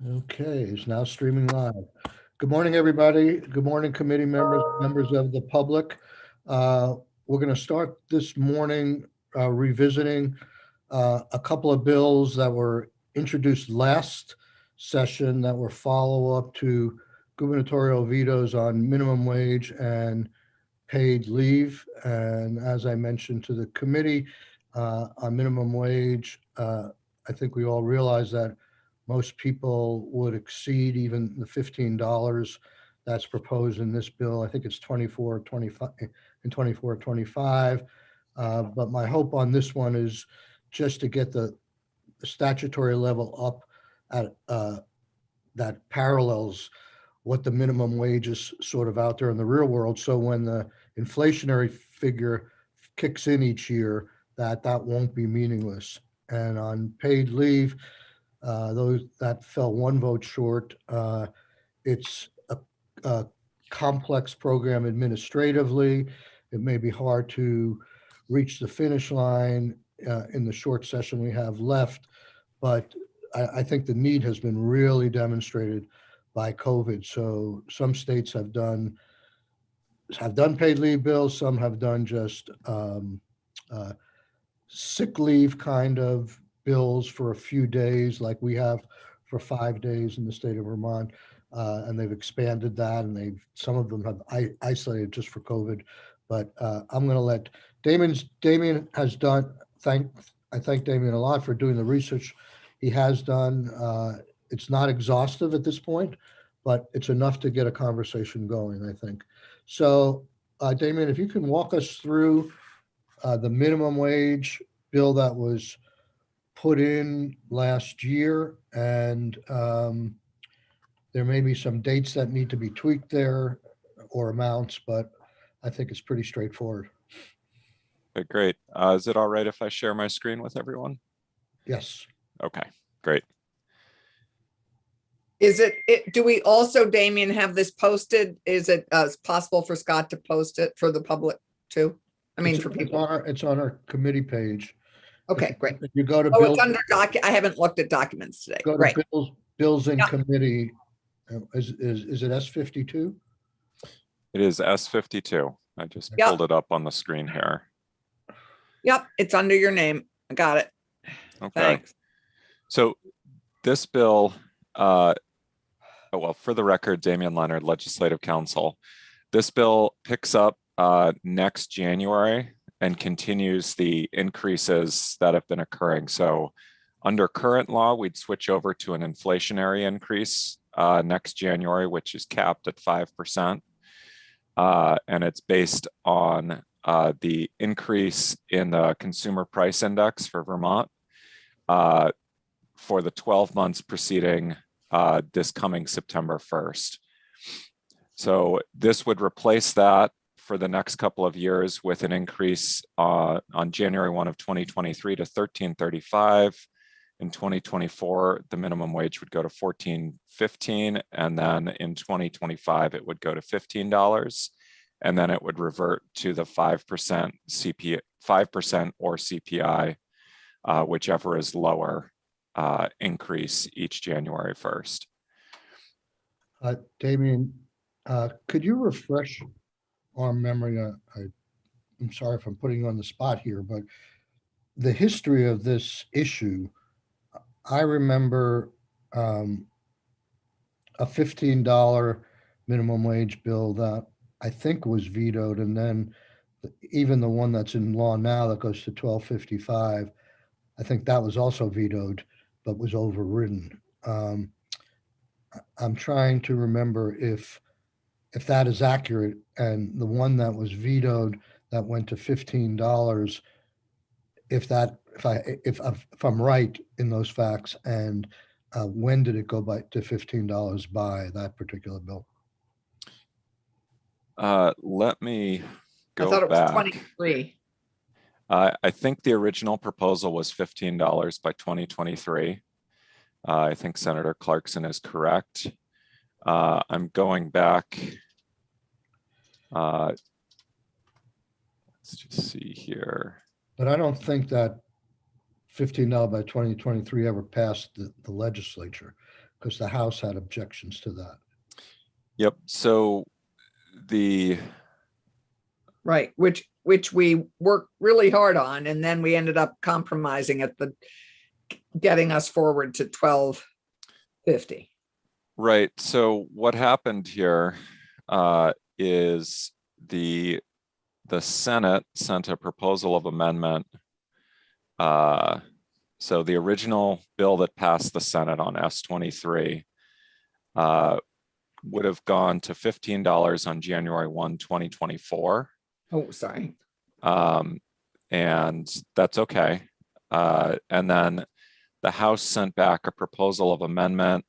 Okay, it's now streaming live. Good morning, everybody. Good morning, committee members, members of the public. Uh, We're going to start this morning revisiting a couple of bills that were introduced last session that were follow-up to gubernatorial vetoes on minimum wage and paid leave. And as I mentioned to the committee on minimum wage, I think we all realize that most people would exceed even the $15 that's proposed in this bill. I think it's 24, 25, and 24, 25. But my hope on this one is just to get the statutory level up at that parallels what the minimum wage is sort of out there in the real world. So when the inflationary figure kicks in each year, that won't be meaningless. And on paid leave, those that fell one vote short. It's a complex program administratively. It may be hard to reach the finish line in the short session we have left, but I think the need has been really demonstrated by COVID. So some states have done paid leave bills. Some have done just uh, sick leave kind of bills for a few days, like we have for 5 days in the state of Vermont. And they've expanded that, and some of them have isolated just for COVID. But I'm going to let Damien has done. I thank Damien a lot for doing the research he has done. It's not exhaustive at this point, but it's enough to get a conversation going, I think. So, Damien, if you can walk us through the minimum wage bill that was put in last year, and there may be some dates that need to be tweaked there or amounts, but I think it's pretty straightforward. Okay, great. Is it all right if I share my screen with everyone? Yes. Okay, great. Do we also, Damien, have this posted? Is it possible for Scott to post it for the public too? I mean, for people. It's on our committee page. Okay, great. If you go to Oh, bills, it's under I haven't looked at documents today. go to Great. bills in Yeah. committee. Is it S52? It is S52. I just Yeah. pulled it up on the screen here. Yep, it's under your name. I got it. Okay. Thanks. So this bill, well, for the record, Damian Leonard, Legislative Counsel. This bill picks up next January and continues the increases that have been occurring. So under current law, we'd switch over to an inflationary increase next January, which is capped at 5%. And it's based on the increase in the consumer price index for Vermont for the 12 months preceding this coming September 1st. So this would replace that for the next couple of years with an increase on January 1 of 2023 to $13.35. In 2024, the minimum wage would go to $14.15, and then in 2025, it would go to $15, and then it would revert to the 5% CPI, 5% or CPI, whichever is lower, increase each January 1st. Damien, could you refresh our memory? I'm sorry if I'm putting you on the spot here, but the history of this issue, I remember a $15 minimum wage bill that I think was vetoed, and then even the one that's in law now that goes to $12.55, I think that was also vetoed, but was overridden. I'm trying to remember if that is accurate, and the one that was vetoed that went to $15, if I'm right in those facts, and when did it go by to $15 by that particular bill? Let me go I thought it was back. 23. I think the original proposal was $15 by 2023. I think Senator Clarkson is correct. I'm going back. Let's just see here. But I don't think that $15 by 2023 ever passed the legislature, because the House had objections to that. Yep. So the Right, which we worked really hard on, and then we ended up compromising at the getting us forward to 1250. right. So what happened here is the Senate sent a proposal of amendment. So the original bill that passed the Senate on S23 would have gone to $15 on January 1, 2024. Oh, sorry. And that's okay. And then the House sent back a proposal of amendment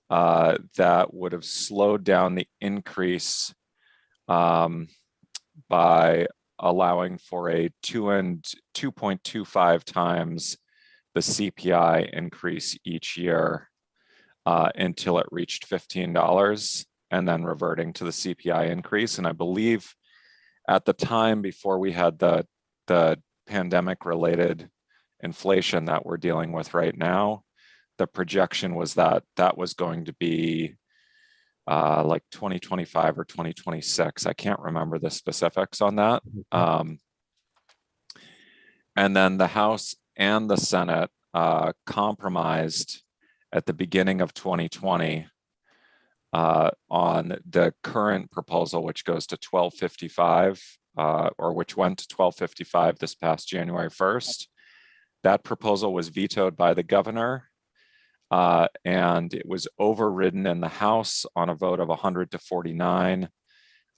that would have slowed down the increase by allowing for a 2.25 times the CPI increase each year until it reached $15, and then reverting to the CPI increase. And I believe at the time, before we had the pandemic related inflation that we're dealing with right now, the projection was that that was going to be like 2025 or 2026. I can't remember the specifics on that. And then the House and the Senate compromised at the beginning of 2020 on the current proposal, which goes to 1255, or which went to 1255 this past January 1st. That proposal was vetoed by the governor, and it was overridden in the House on a vote of 100 to 49,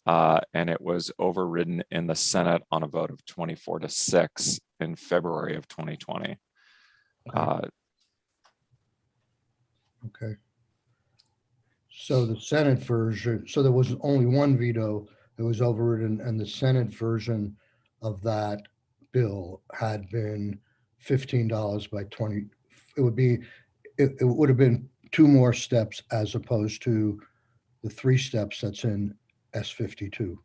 and it was overridden in the Senate on a vote of 24 to 6 in February of 2020. Okay. So the Senate version, so there was only one veto that was overridden, and the Senate version of that bill had been $15 by 20. It would have been 2 more steps as opposed to the 3 steps that's in S52.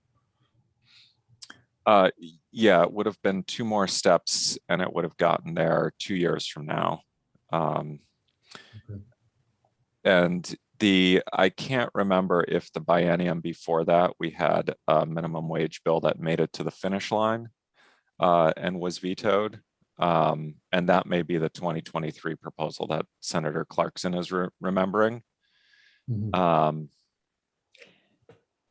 Yeah, it would have been 2 more steps, and it would have gotten there 2 years from now. Okay. And I can't remember if the biennium before that we had a minimum wage bill that made it to the finish line and was vetoed. And that may be the 2023 proposal that Senator Clarkson is remembering. Mhm.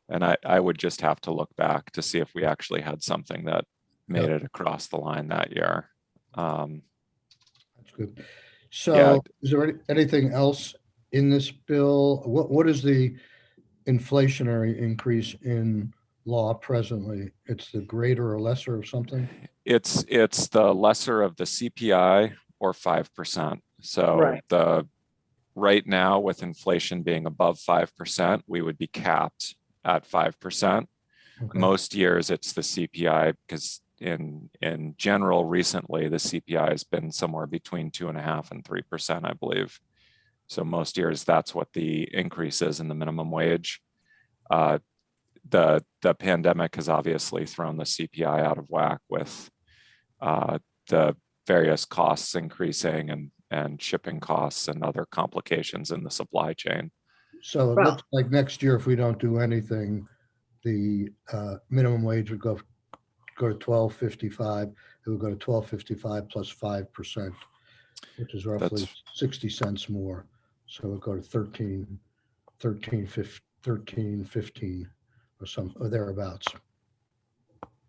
And I would just have to look back to see if we actually had something that made it across the line that year. That's good. So Yeah. is there anything else in this bill? What is the inflationary increase in law presently? It's the greater or lesser of something? It's the lesser of the CPI or 5%. So Right. right now, with inflation being above 5%, we would be capped at 5%. Okay. Most years it's the CPI, because in general, recently the CPI has been somewhere between 2.5% and 3%, I believe. So most years that's what the increase is in the minimum wage. The pandemic has obviously thrown the CPI out of whack with the various costs increasing and shipping costs and other complications in the supply chain. So it Well- looks like next year, if we don't do anything, the minimum wage would go to 12.55. It would go to 12.55 plus 5%, which is roughly That's 60 cents more. So it would go to 13.15 or thereabouts.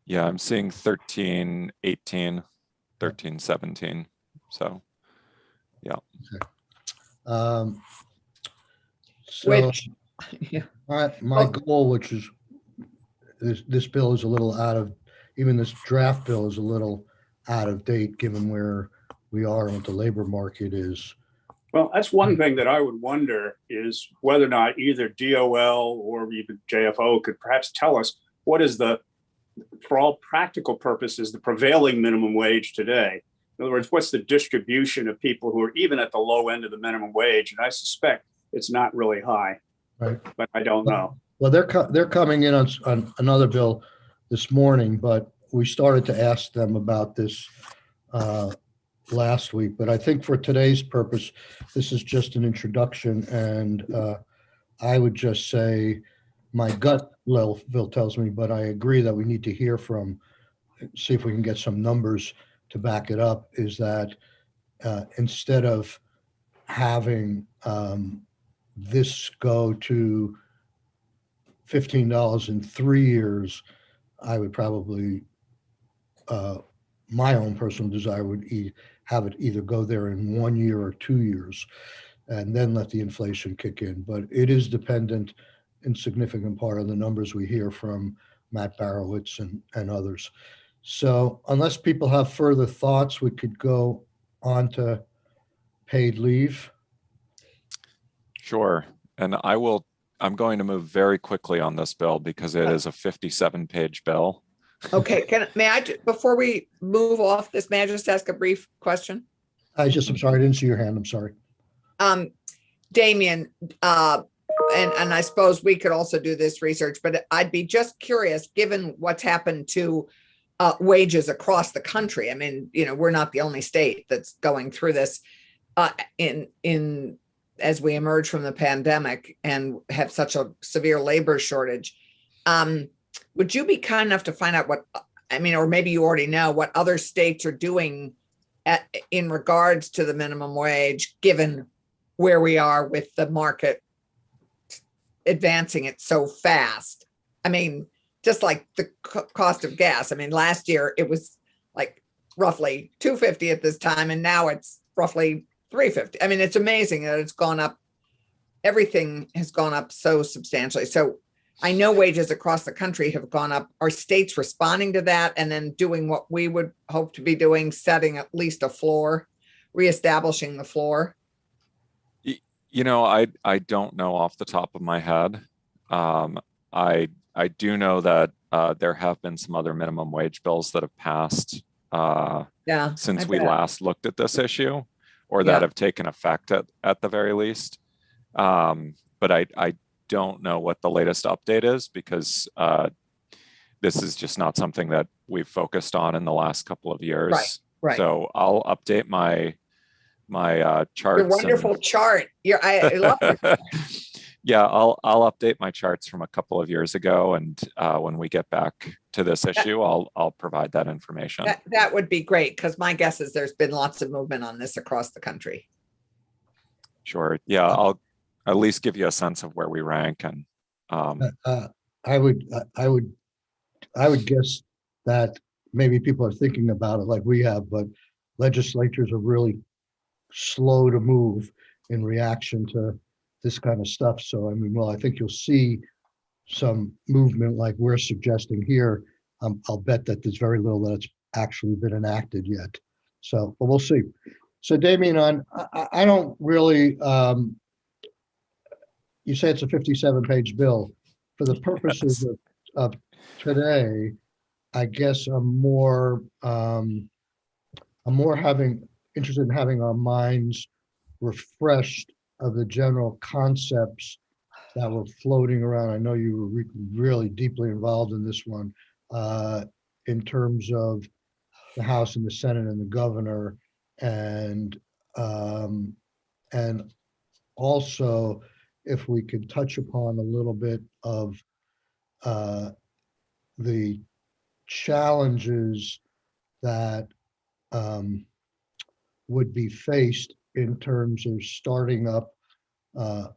Yeah, I'm seeing 13.18, 13.17. So, yeah. So Which, yeah. my goal, which is this bill is a little even this draft bill is a little out of date, given where we are and what the labor market is. Well, that's one thing that I would wonder is whether or not either DOL or even JFO could perhaps tell us what is for all practical purposes, the prevailing minimum wage today. In other words, what's the distribution of people who are even at the low end of the minimum wage? And I suspect it's not really high, Right. But I don't know. Well, they're coming in on another bill this morning, but we started to ask them about this last week, but I think for today's purpose, this is just an introduction, and I would just say my gut Bill tells me, but I agree that we need to hear from, see if we can get some numbers to back it up, is that instead of having this go to $15 in 3 years, I would probably, my own personal desire would have it either go there in 1 year or 2 years, and then let the inflation kick in. But it is dependent in significant part of the numbers we hear from Matt Barowitz and others. So unless people have further thoughts, we could go on to paid leave. Sure. And I'm going to move very quickly on this bill because it is a 57-page bill. Okay, before we move off this, may I just ask a brief question? I'm sorry, I didn't see your hand. I'm sorry. Damien, and I suppose we could also do this research, but I'd be just curious, given what's happened to wages across the country. I mean, we're not the only state that's going through this as we emerge from the pandemic and have such a severe labor shortage. Would you be kind enough to find out or maybe you already know what other states are doing in regards to the minimum wage, given where we are with the market advancing it so fast? I mean, just like the cost of gas. I mean, last year it was like roughly $2.50 at this time, and now it's roughly $3.50. I mean, it's amazing that it's gone up. Everything has gone up so substantially. So I know wages across the country have gone up. Are states responding to that and then doing what we would hope to be doing, setting at least a floor, reestablishing the floor? I don't know off the top of my head. I do know that there have been some other minimum wage bills that have passed since we last looked at this issue, or that have taken effect at the very least. But I don't know what the latest update is, because this is just not something that we've focused on in the last couple of years. Right. So I'll update my charts. Your wonderful chart. I love it. Yeah, I'll update my charts from a couple of years ago, and when we get back to this issue, I'll provide that information. That would be great, because my guess is there's been lots of movement on this across the country. Sure. Yeah, I'll at least give you a sense of where we rank. And I would guess that maybe people are thinking about it like we have, but legislatures are really slow to move in reaction to this kind of stuff. So, I mean, I think you'll see some movement like we're suggesting here. I'll bet that there's very little that's actually been enacted yet. So, but we'll see. So, Damien, I don't really, you say it's a 57-page bill. For the purposes of today, I guess I'm more interested in having our minds refreshed of the general concepts that were floating around. I know you were really deeply involved in this one, in terms of the House and the Senate and the governor, and also if we could touch upon a little bit of the challenges that would be faced in terms of starting up a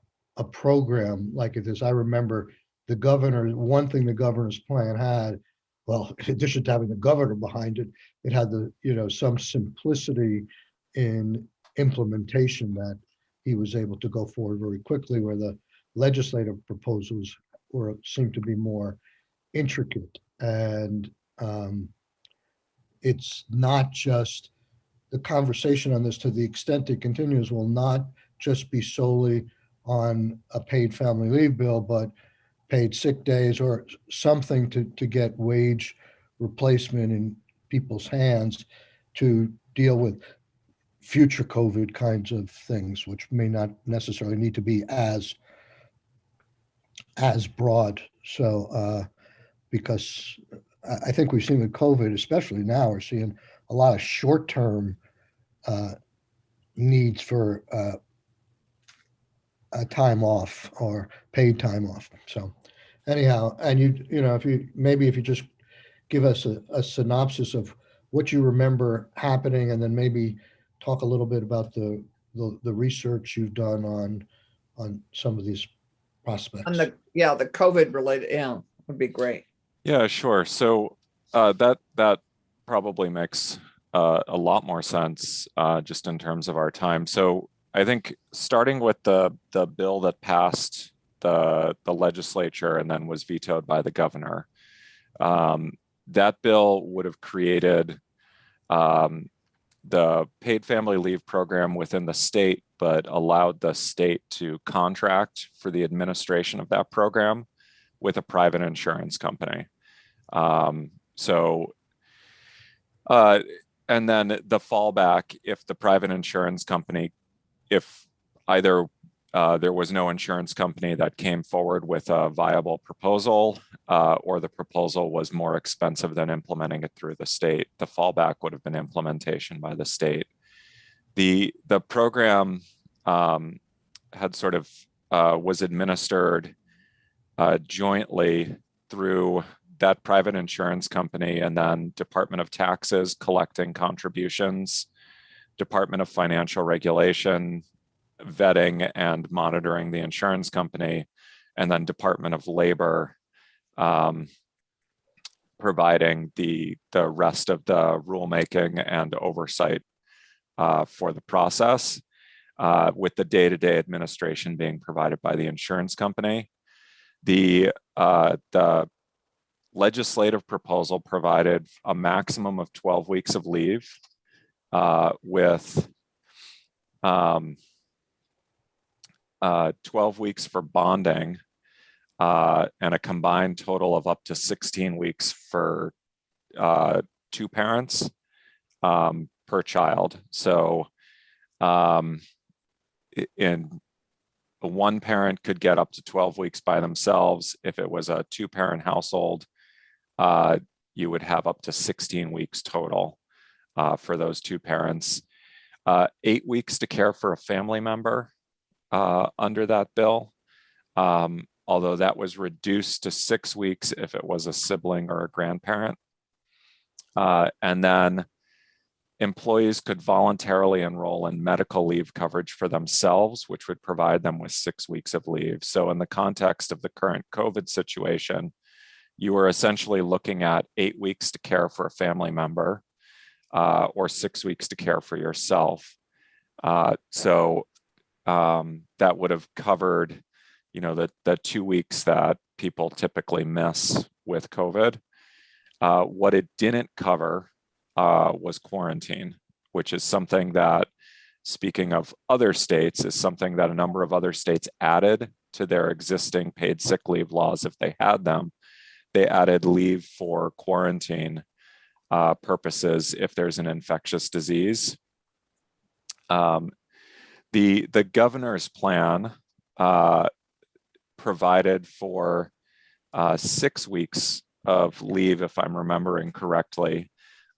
program like this. I remember one thing the governor's plan had, well, in addition to having the governor behind it, it had some simplicity in implementation that he was able to go forward very quickly, where the legislative proposals seemed to be more intricate. And it's not just the conversation on this, to the extent it continues, will not just be solely on a paid family leave bill, but paid sick days or something to get wage replacement in people's hands to deal with future COVID kinds of things, which may not necessarily need to be as broad. So because I think we've seen with COVID, especially now, we're seeing a lot of short-term needs for a time off or paid time off. So anyhow, and if you just give us a synopsis of what you remember happening, and then maybe talk a little bit about the research you've done on some of these prospects. On the COVID related, would be great. Yeah, sure. So that probably makes a lot more sense just in terms of our time. So I think starting with the bill that passed the legislature and then was vetoed by the governor, that bill would have created the paid family leave program within the state, but allowed the state to contract for the administration of that program with a private insurance company. And then the fallback, if the private insurance company, if either there was no insurance company that came forward with a viable proposal, or the proposal was more expensive than implementing it through the state, the fallback would have been implementation by the state. The program had sort of was administered jointly through that private insurance company, and then Department of Taxes collecting contributions, Department of Financial Regulation vetting and monitoring the insurance company, and then Department of Labor providing the rest of the rulemaking and oversight for the process, with the day-to-day administration being provided by the insurance company. The legislative proposal provided a maximum of 12 weeks of leave with 12 weeks for bonding and a combined total of up to 16 weeks for two parents per child. So one parent could get up to 12 weeks by themselves. If it was a two-parent household, you would have up to 16 weeks total for those two parents. 8 weeks to care for a family member under that bill, although that was reduced to 6 weeks if it was a sibling or a grandparent. And then employees could voluntarily enroll in medical leave coverage for themselves, which would provide them with 6 weeks of leave. So in the context of the current COVID situation, you are essentially looking at 8 weeks to care for a family member, or 6 weeks to care for yourself. So that would have covered, the 2 weeks that people typically miss with COVID. What it didn't cover was quarantine, which is something that, speaking of other states, is something that a number of other states added to their existing paid sick leave laws if they had them. They added leave for quarantine purposes if there's an infectious disease. The governor's plan provided for 6 weeks of leave, if I'm remembering correctly,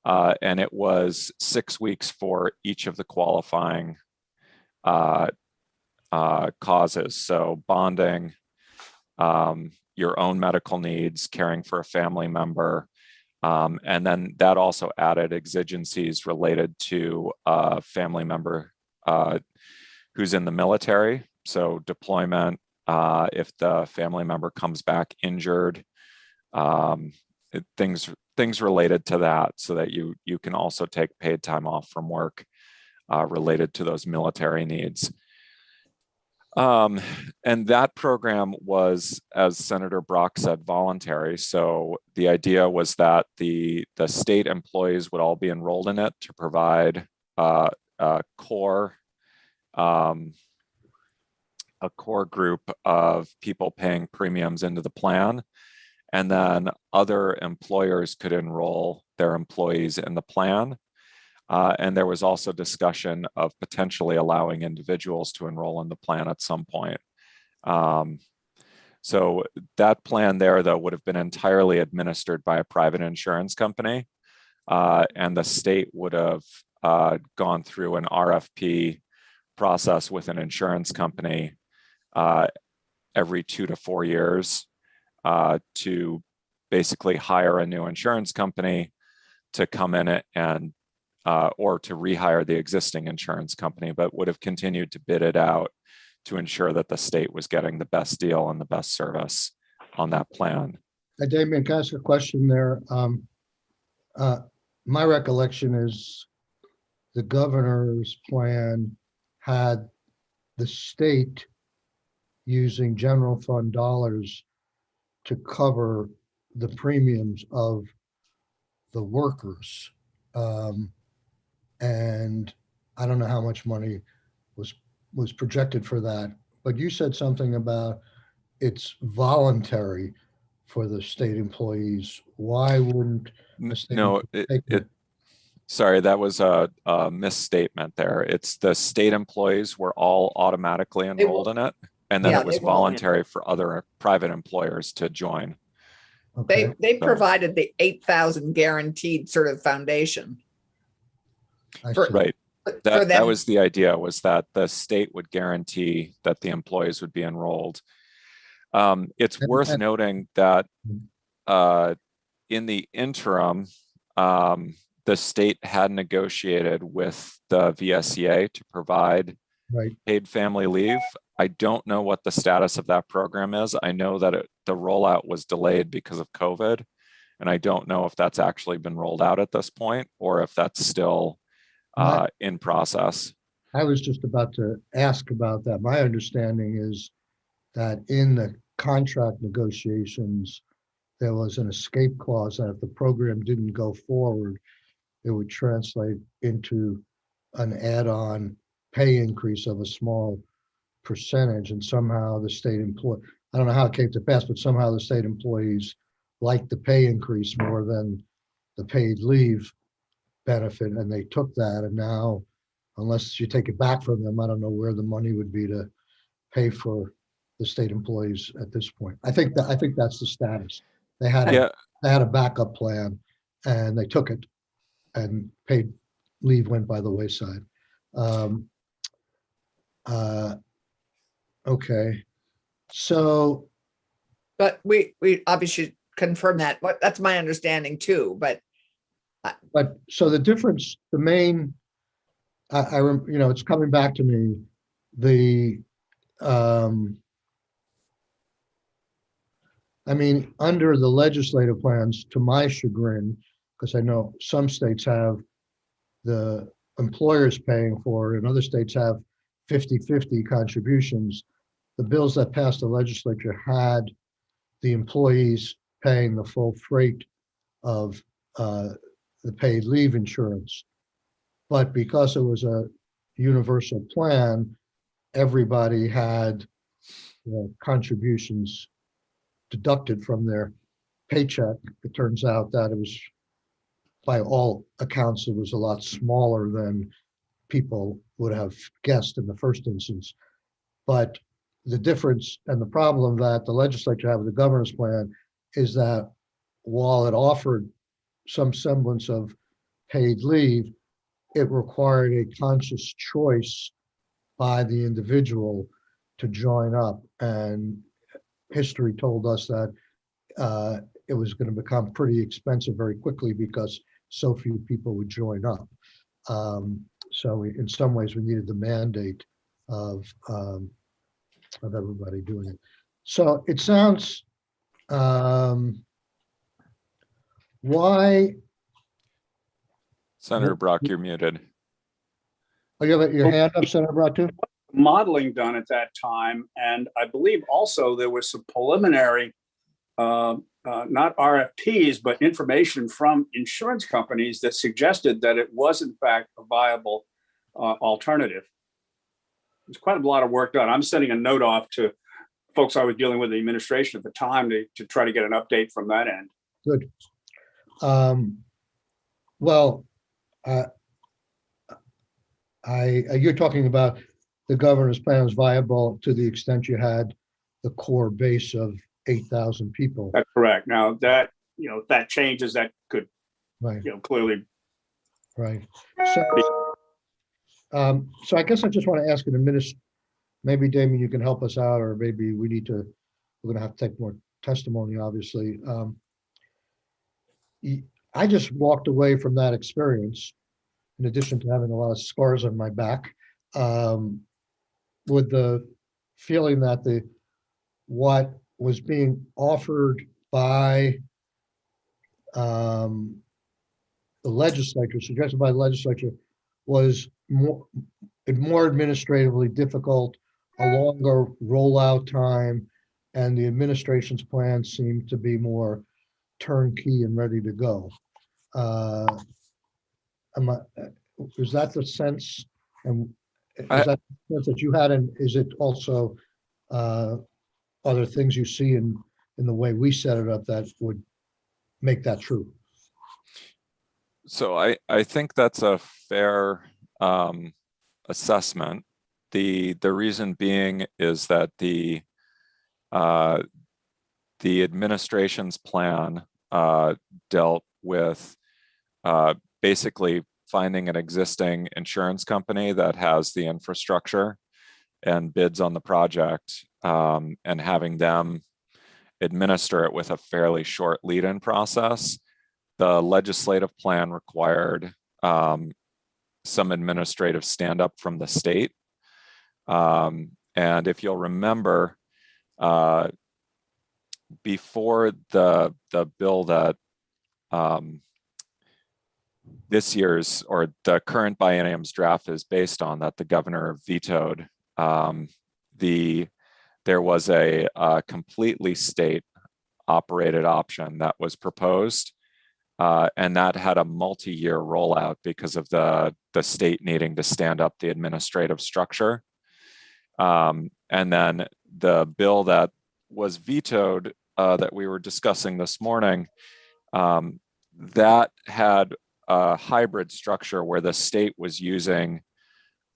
and it was 6 weeks for each of the qualifying causes. So bonding, your own medical needs, caring for a family member, and then that also added exigencies related to a family member who's in the military. So deployment, if the family member comes back injured, things related to that, so that you can also take paid time off from work related to those military needs. And that program was, as Senator Brock said, voluntary. So the idea was that the state employees would all be enrolled in it to provide a core group of people paying premiums into the plan. And then other employers could enroll their employees in the plan. And there was also discussion of potentially allowing individuals to enroll in the plan at some point. So that plan there, though, would have been entirely administered by a private insurance company. And the state would have gone through an RFP process with an insurance company every 2 to 4 years to basically hire a new insurance company to come in it and or to rehire the existing insurance company, but would have continued to bid it out to ensure that the state was getting the best deal and the best service on that plan. Damien, can I ask a question there? My recollection is the governor's plan had the state using general fund dollars to cover the premiums of the workers. And I don't know how much money was projected for that, but you said something about it's voluntary for the state employees. Why wouldn't the state No, take it? Sorry, that was a misstatement there. It's the state employees were all automatically enrolled in it, and then Yeah, it was they were all in. voluntary for other private employers to join. Okay, They So- provided the 8,000 guaranteed sort of foundation. I for- see. Right. For That them, was the idea, was that the state would guarantee that the employees would be enrolled. It's And- worth and- noting that in the interim, the state had negotiated with the VSEA to provide Right. paid family leave. I don't know what the status of that program is. I know that the rollout was delayed because of COVID, and I don't know if that's actually been rolled out at this point or if that's still in process. I was just about to ask about that. My understanding is that in the contract negotiations, there was an escape clause that if the program didn't go forward, it would translate into an add-on pay increase of a small percentage. And somehow the state employee, I don't know how it came to pass, but somehow the state employees liked the pay increase more than the paid leave benefit, and they took that. And now, unless you take it back from them, I don't know where the money would be to pay for the state employees at this point. I think that's the status. They had Yeah, they had a backup plan, and they took it, and paid leave went by the wayside. Okay, so but we obviously confirm that. But that's my understanding too. But so the difference, the main, it's coming back to me, the, under the legislative plans, to my chagrin, because I know some states have the employers paying for it and other states have 50-50 contributions. The bills that passed the legislature had the employees paying the full freight of the paid leave insurance. But because it was a universal plan, everybody had contributions deducted from their paycheck. It turns out that it was, by all accounts, it was a lot smaller than people would have guessed in the first instance. But the difference and the problem that the legislature had with the governor's plan is that while it offered some semblance of paid leave, it required a conscious choice by the individual to join up. And history told us that it was going to become pretty expensive very quickly because so few people would join up. So in some ways, we needed the mandate of everybody doing it. So it sounds, why? Senator Brock, you're muted. Oh, you have your hand up, Senator Brock, too? Modeling done at that time. And I believe also there was some preliminary, not RFPs, but information from insurance companies that suggested that it was in fact a viable alternative. There's quite a lot of work done. I'm sending a note off to folks I was dealing with the administration at the time to try to get an update from that end. Good. You're talking about the governor's plan was viable to the extent you had the core base of 8,000 people. That's correct. Now that, if that changes, that could, Right. clearly Right. So I guess I just want to ask maybe Damien, you can help us out, or maybe we're going to have to take more testimony, obviously. I just walked away from that experience, in addition to having a lot of scars on my back, with the feeling that what was being offered by the legislature, suggested by the legislature, was more administratively difficult, a longer rollout time, and the administration's plan seemed to be more turnkey and ready to go. Was that the sense, and is that the sense that you had, and is it also other things you see in the way we set it up that would make that true? So I think that's a fair assessment. The reason being is that the administration's plan dealt with basically finding an existing insurance company that has the infrastructure and bids on the project, and having them administer it with a fairly short lead-in process. The legislative plan required some administrative stand-up from the state. And if you'll remember, before the bill that this year's, or the current biennium's draft is based on, that the governor vetoed, there was a completely state-operated option that was proposed, and that had a multi-year rollout because of the state needing to stand up the administrative structure. And then the bill that was vetoed, that we were discussing this morning, that had a hybrid structure where the state was using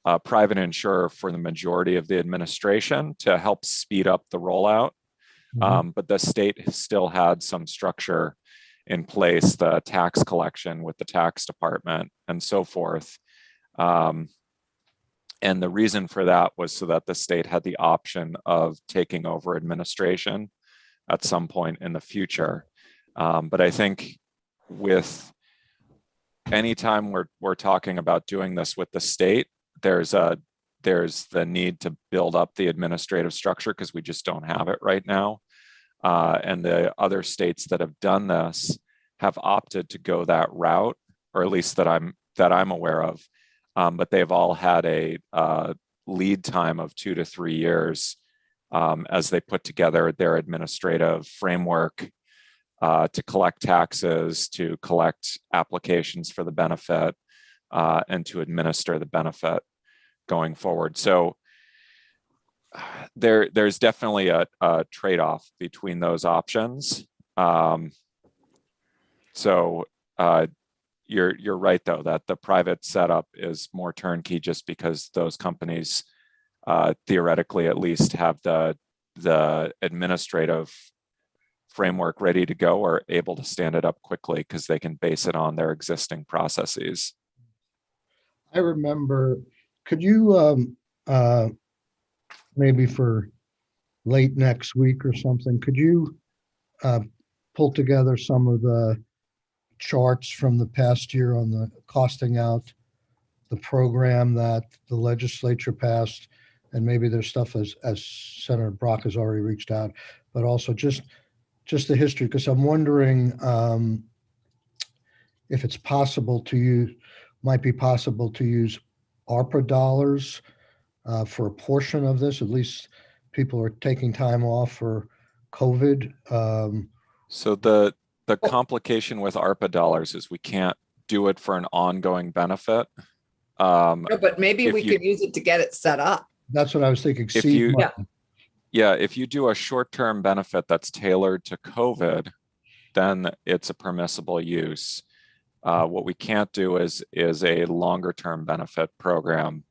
a private insurer for the majority of the administration to help speed up the rollout. But the state still had some structure in place, the tax collection with the tax department and so forth. And the reason for that was so that the state had the option of taking over administration at some point in the future. But I think with any time we're talking about doing this with the state, there's the need to build up the administrative structure because we just don't have it right now. And the other states that have done this have opted to go that route, or at least that I'm aware of. But they've all had a lead time of 2 to 3 years as they put together their administrative framework to collect taxes, to collect applications for the benefit, and to administer the benefit going forward. So there's definitely a trade-off between those options. So you're right, though, that the private setup is more turnkey just because those companies theoretically at least have the administrative framework ready to go, or able to stand it up quickly because they can base it on their existing processes. I remember, could you maybe for late next week or something, could you pull together some of the charts from the past year on the costing out the program that the legislature passed? And maybe there's stuff as Senator Brock has already reached out, but also just the history, because I'm wondering if it's possible to use, might be possible to use ARPA dollars for a portion of this. At least people are taking time off for COVID. So the complication with ARPA dollars is we can't do it for an ongoing benefit. No, but maybe we could use it to get it set up. That's what I was thinking. If you do a short-term benefit that's tailored to COVID, then it's a permissible use. What we can't do is a longer-term benefit program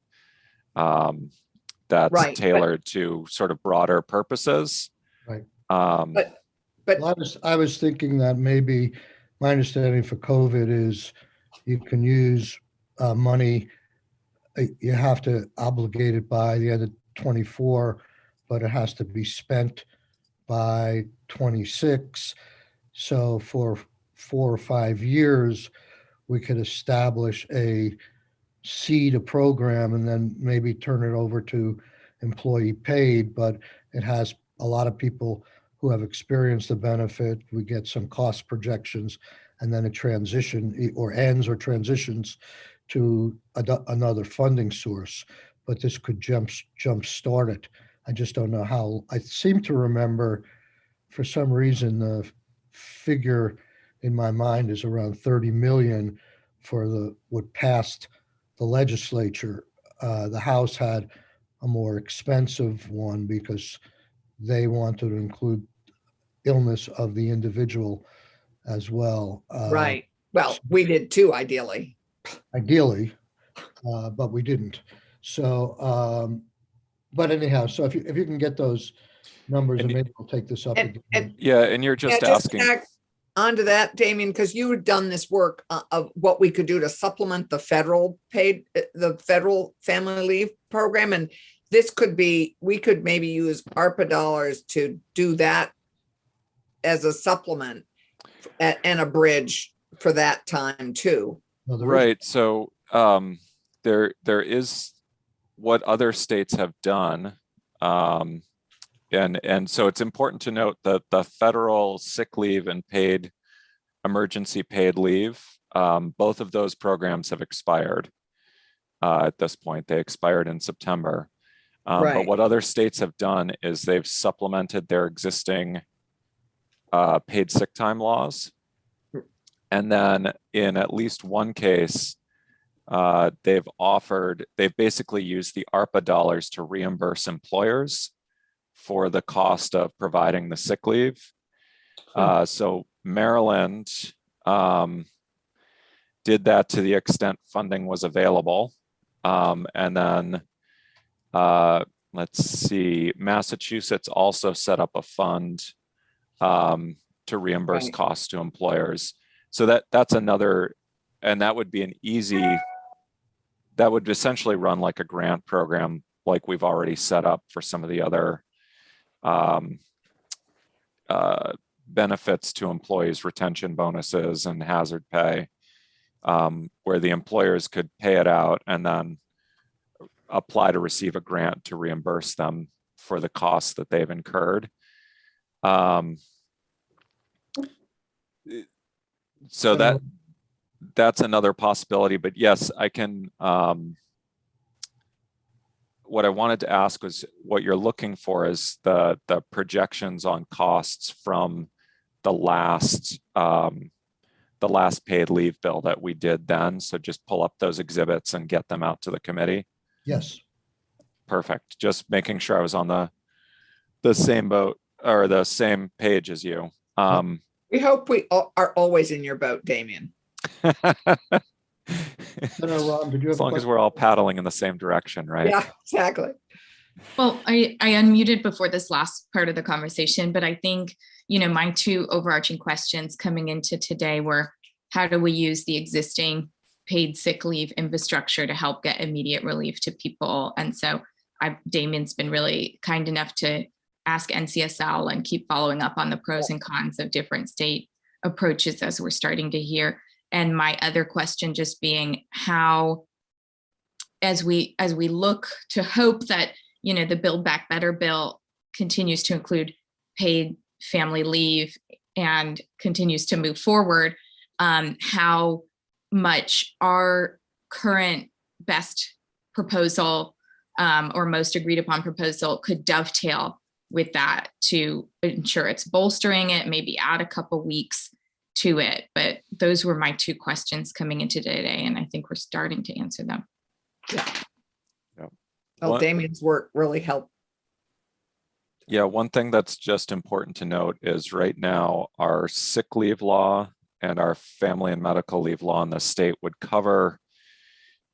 that's tailored to sort of broader purposes. Right. But I was thinking that maybe my understanding for COVID is you can use money. You have to obligate it by the end of 24, but it has to be spent by 26. So for 4 or 5 years, we could establish a seed a program and then maybe turn it over to employee paid, but it has a lot of people who have experienced the benefit. We get some cost projections, and then a transition or ends or transitions to another funding source. But this could jump start it. I just don't know how. I seem to remember, for some reason, the figure in my mind is around 30 million for what passed the legislature. The House had a more expensive one because they wanted to include illness of the individual as well. Right. Well, we did too, ideally. Ideally, but we didn't. So, but anyhow, so if you can get those numbers, and maybe we'll take this up again. And you're just asking. Onto that, Damien, because you had done this work of what we could do to supplement the federal family leave program. And this could be, we could maybe use ARPA dollars to do that as a supplement and a bridge for that time too. Right. So there is what other states have done. And so it's important to note that the federal sick leave and paid emergency paid leave, both of those programs have expired at this point. They expired in September. But what other states have done is they've supplemented their existing paid sick time laws. And then in at least one case, they've basically used the ARPA dollars to reimburse employers for the cost of providing the sick leave. So Maryland did that to the extent funding was available. And then let's see, Massachusetts also set up a fund to reimburse costs to employers. So that's another, and that would be that would essentially run like a grant program, like we've already set up for some of the other benefits to employees, retention bonuses and hazard pay, where the employers could pay it out and then apply to receive a grant to reimburse them for the costs that they've incurred. So that's another possibility, but yes, I can. What I wanted to ask was what you're looking for is the projections on costs from the last paid leave bill that we did then. So just pull up those exhibits and get them out to the committee. Yes. Perfect. Just making sure I was on the same boat or the same page as you. We hope we are always in your boat, Damien. Ron, did you have as long as we're all paddling in the same direction, right? Yeah, exactly. Well, I unmuted before this last part of the conversation, but I think, my two overarching questions coming into today were, how do we use the existing paid sick leave infrastructure to help get immediate relief to people? And so Damien's been really kind enough to ask NCSL and keep following up on the pros and cons of different state approaches as we're starting to hear. And my other question just being how, as we look to hope that, the Build Back Better bill continues to include paid family leave and continues to move forward, how much our current best proposal or most agreed upon proposal could dovetail with that to ensure it's bolstering it, maybe add a couple weeks to it. But those were my two questions coming into today, and I think we're starting to answer them. Yeah. Well, Damien's work really helped. Yeah, one thing that's just important to note is right now our sick leave law and our family and medical leave law in the state would cover,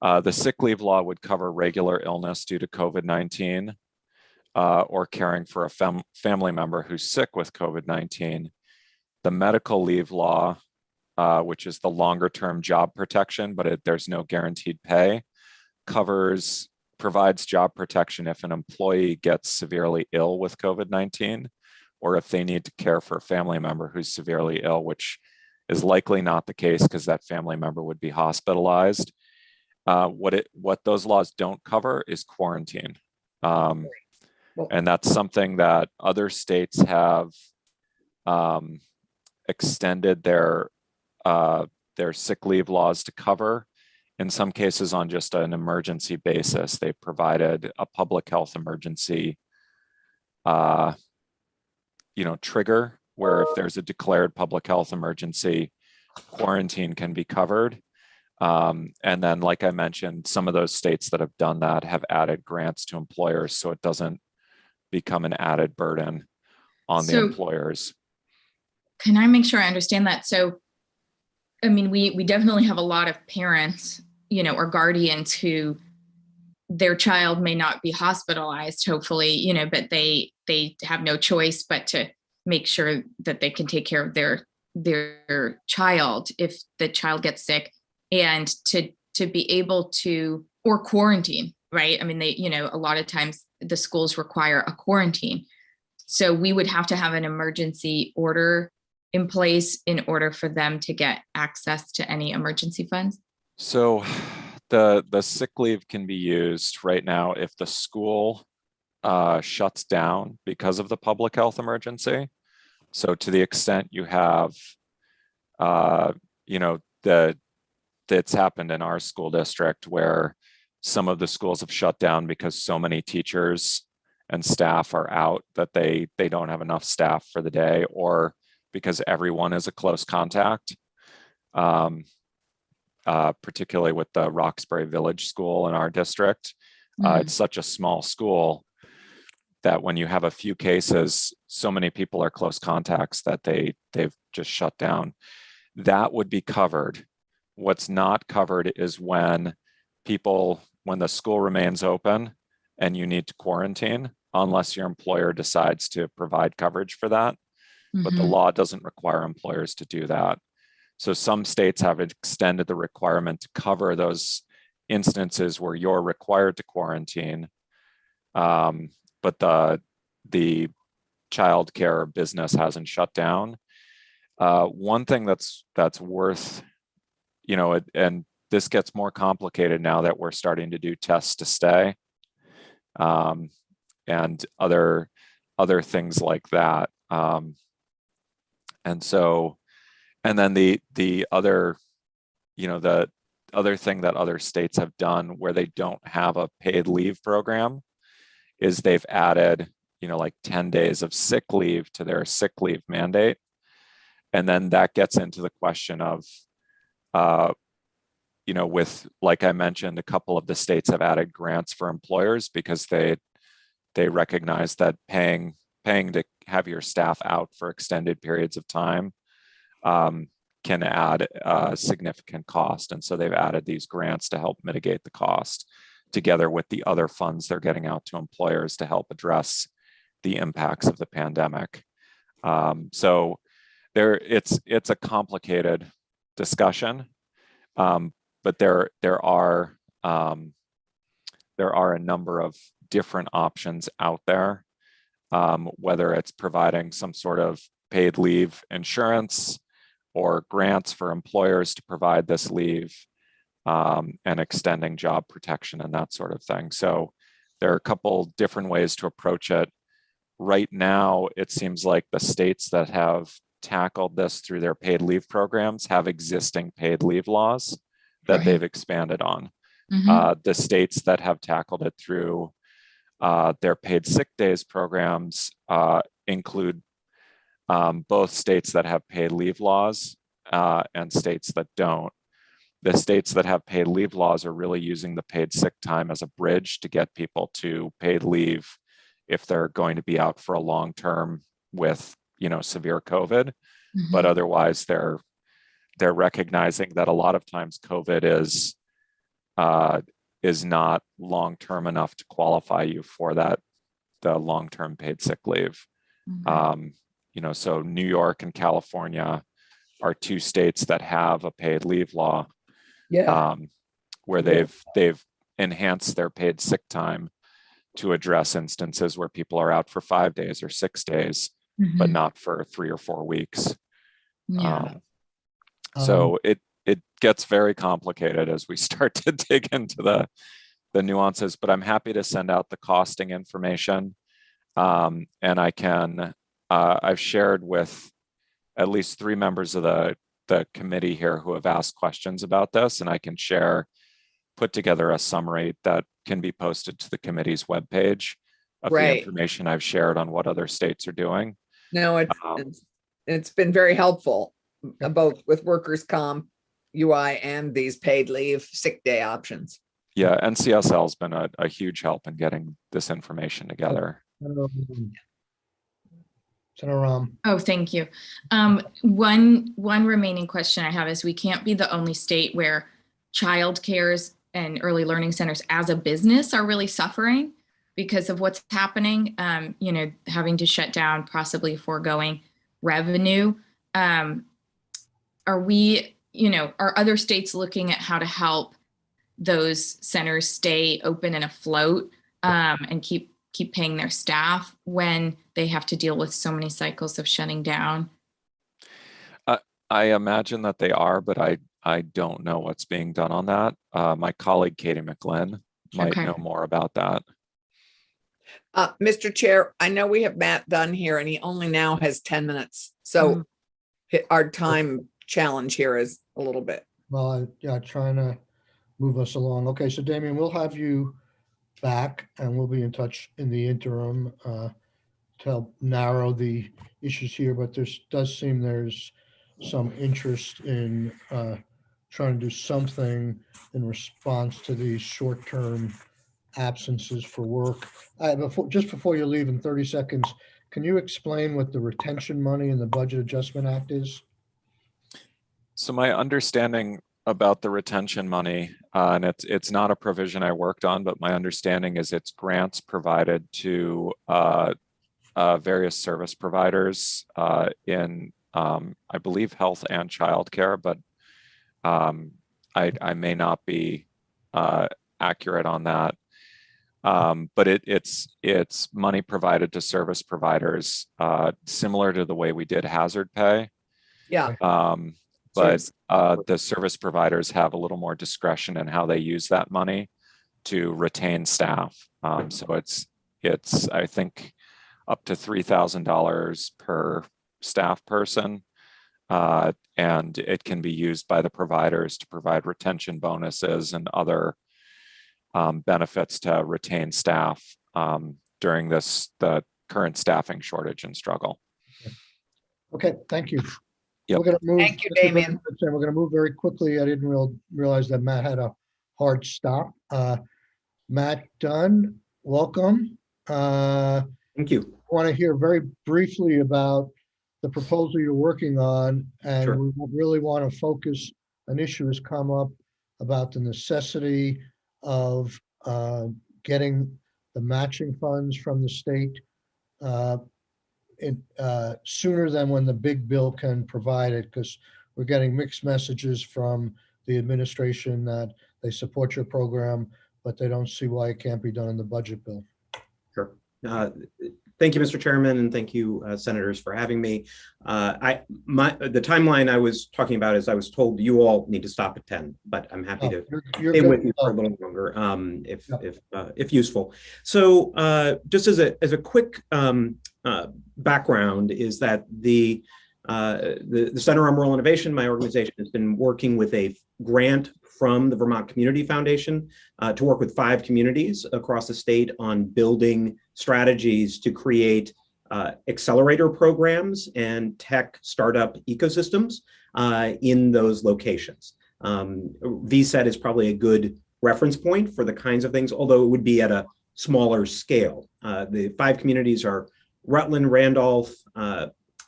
the sick leave law would cover regular illness due to COVID-19 or caring for a family member who's sick with COVID-19. The medical leave law which is the longer term job protection, but there's no guaranteed pay, provides job protection if an employee gets severely ill with COVID-19, or if they need to care for a family member who's severely ill, which is likely not the case because that family member would be hospitalized. What those laws don't cover is quarantine. And that's something that other states have extended their sick leave laws to cover. In some cases on just an emergency basis. They provided a public health emergency trigger where if there's a declared public health emergency, quarantine can be covered. And then, like I mentioned, some of those states that have done that have added grants to employers so it doesn't become an added burden on the employers. Can I make sure I understand that? So, I mean, we definitely have a lot of parents, or guardians who their child may not be hospitalized, hopefully, but they have no choice but to make sure that they can take care of their child if the child gets sick, and to be able to, or quarantine, right? I mean, a lot of times the schools require a quarantine. So we would have to have an emergency order in place in order for them to get access to any emergency funds. So the sick leave can be used right now if the school shuts down because of the public health emergency. So to the extent you have, that's happened in our school district where some of the schools have shut down because so many teachers and staff are out that they don't have enough staff for the day, or because everyone is a close contact. Particularly with the Roxbury Village School in our district. It's such a small school that when you have a few cases, so many people are close contacts that they've just shut down. That would be covered. What's not covered is when the school remains open and you need to quarantine, unless your employer decides to provide coverage for that. But the law doesn't require employers to do that. So some states have extended the requirement to cover those instances where you're required to quarantine, but the child care business hasn't shut down. One thing that's worth, and this gets more complicated now that we're starting to do tests to stay, and other things like that. And then the other thing that other states have done where they don't have a paid leave program is they've added, like 10 days of sick leave to their sick leave mandate. And then that gets into the question of, with, like I mentioned, a couple of the states have added grants for employers because they recognize that paying to have your staff out for extended periods of time can add a significant cost. And so they've added these grants to help mitigate the cost, together with the other funds they're getting out to employers to help address the impacts of the pandemic. So it's a complicated discussion, but there are a number of different options out there, whether it's providing some sort of paid leave insurance or grants for employers to provide this leave, and extending job protection and that sort of thing. So there are a couple different ways to approach it. Right now, it seems like the states that have tackled this through their paid leave programs have existing paid leave laws that they've expanded on. The states that have tackled it through their paid sick days programs include both states that have paid leave laws and states that don't. The states that have paid leave laws are really using the paid sick time as a bridge to get people to paid leave if they're going to be out for a long term with, severe COVID. But otherwise, they're recognizing that a lot of times COVID is not long term enough to qualify you for the long term paid sick leave. So New York and California are two states that have a paid leave law, Yeah. where they've enhanced their paid sick time to address instances where people are out for 5 days or 6 days, but not for 3 or 4 weeks. Yeah. So it gets very complicated as we start to dig into the nuances, but I'm happy to send out the costing information. And I can, I've shared with at least 3 members of the committee here who have asked questions about this, and I can put together a summary that can be posted to the committee's webpage of the Right. information I've shared on what other states are doing. No, it's been very helpful, both with workers' comp, UI, and these paid leave sick day options. Yeah, NCSL has been a huge help in getting this information together. Senator Ram. Oh, thank you. One remaining question I have is, we can't be the only state where child cares and early learning centers as a business are really suffering because of what's happening, having to shut down, possibly foregoing revenue. Are other states looking at how to help those centers stay open and afloat, and keep paying their staff when they have to deal with so many cycles of shutting down? I imagine that they are, but I don't know what's being done on that. My colleague Katie McGlynn might know more about that. Mr. Chair, I know we have Matt Dunn here and he only now has 10 minutes. So our time challenge here is a little bit. Well, trying to move us along. Okay, so Damien, we'll have you back and we'll be in touch in the interim to help narrow the issues here, but does seem there's some interest in trying to do something in response to these short-term absences for work. Just before you leave in 30 seconds, can you explain what the retention money in the Budget Adjustment Act is? So my understanding about the retention money, and it's not a provision I worked on, but my understanding is it's grants provided to various service providers in, I believe, health and childcare, but I may not be accurate on that. But it's money provided to service providers, similar to the way we did hazard pay. Yeah. But the service providers have a little more discretion in how they use that money to retain staff. So it's I think up to $3,000 per staff person, and it can be used by the providers to provide retention bonuses and other benefits to retain staff during the current staffing shortage and struggle. Okay, thank you. Yep. We're going to move. Thank you, Damien. We're going to move very quickly. I didn't realize that Matt had a hard stop. Matt Dunn, welcome. Thank you. I want to hear very briefly about the proposal you're working on, and Sure. we really want to focus. An issue has come up about the necessity of getting the matching funds from the state sooner than when the big bill can provide it, because we're getting mixed messages from the administration that they support your program, but they don't see why it can't be done in the budget bill. Sure. Thank you, Mr. Chairman, and thank you, senators, for having me. The timeline I was talking about is I was told you all need to stop at 10, but I'm happy to stay with you for a little longer if useful. So just as a quick background is that the Center on Rural Innovation, my organization, has been working with a grant from the Vermont Community Foundation to work with 5 communities across the state on building strategies to create accelerator programs and tech startup ecosystems in those locations. VSET is probably a good reference point for the kinds of things, although it would be at a smaller scale. The 5 communities are Rutland, Randolph,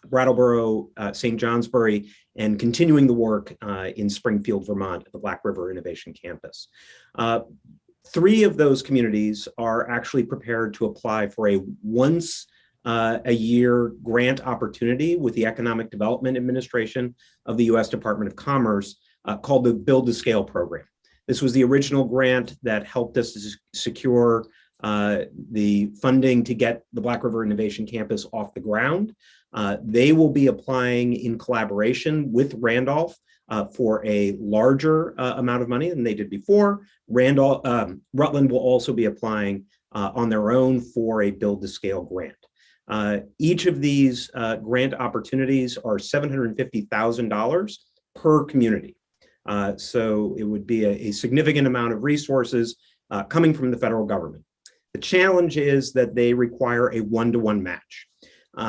Brattleboro, St. Johnsbury, and continuing the work in Springfield, Vermont at the Black River Innovation Campus. 3 of those communities are actually prepared to apply for a once a year grant opportunity with the Economic Development Administration of the U.S. Department of Commerce called the Build to Scale program. This was the original grant that helped us to secure the funding to get the Black River Innovation Campus off the ground. They will be applying in collaboration with Randolph for a larger amount of money than they did before. Rutland will also be applying on their own for a Build to Scale grant. Each of these grant opportunities are $750,000 per community. So it would be a significant amount of resources coming from the federal government. The challenge is that they require a one-to-one match. We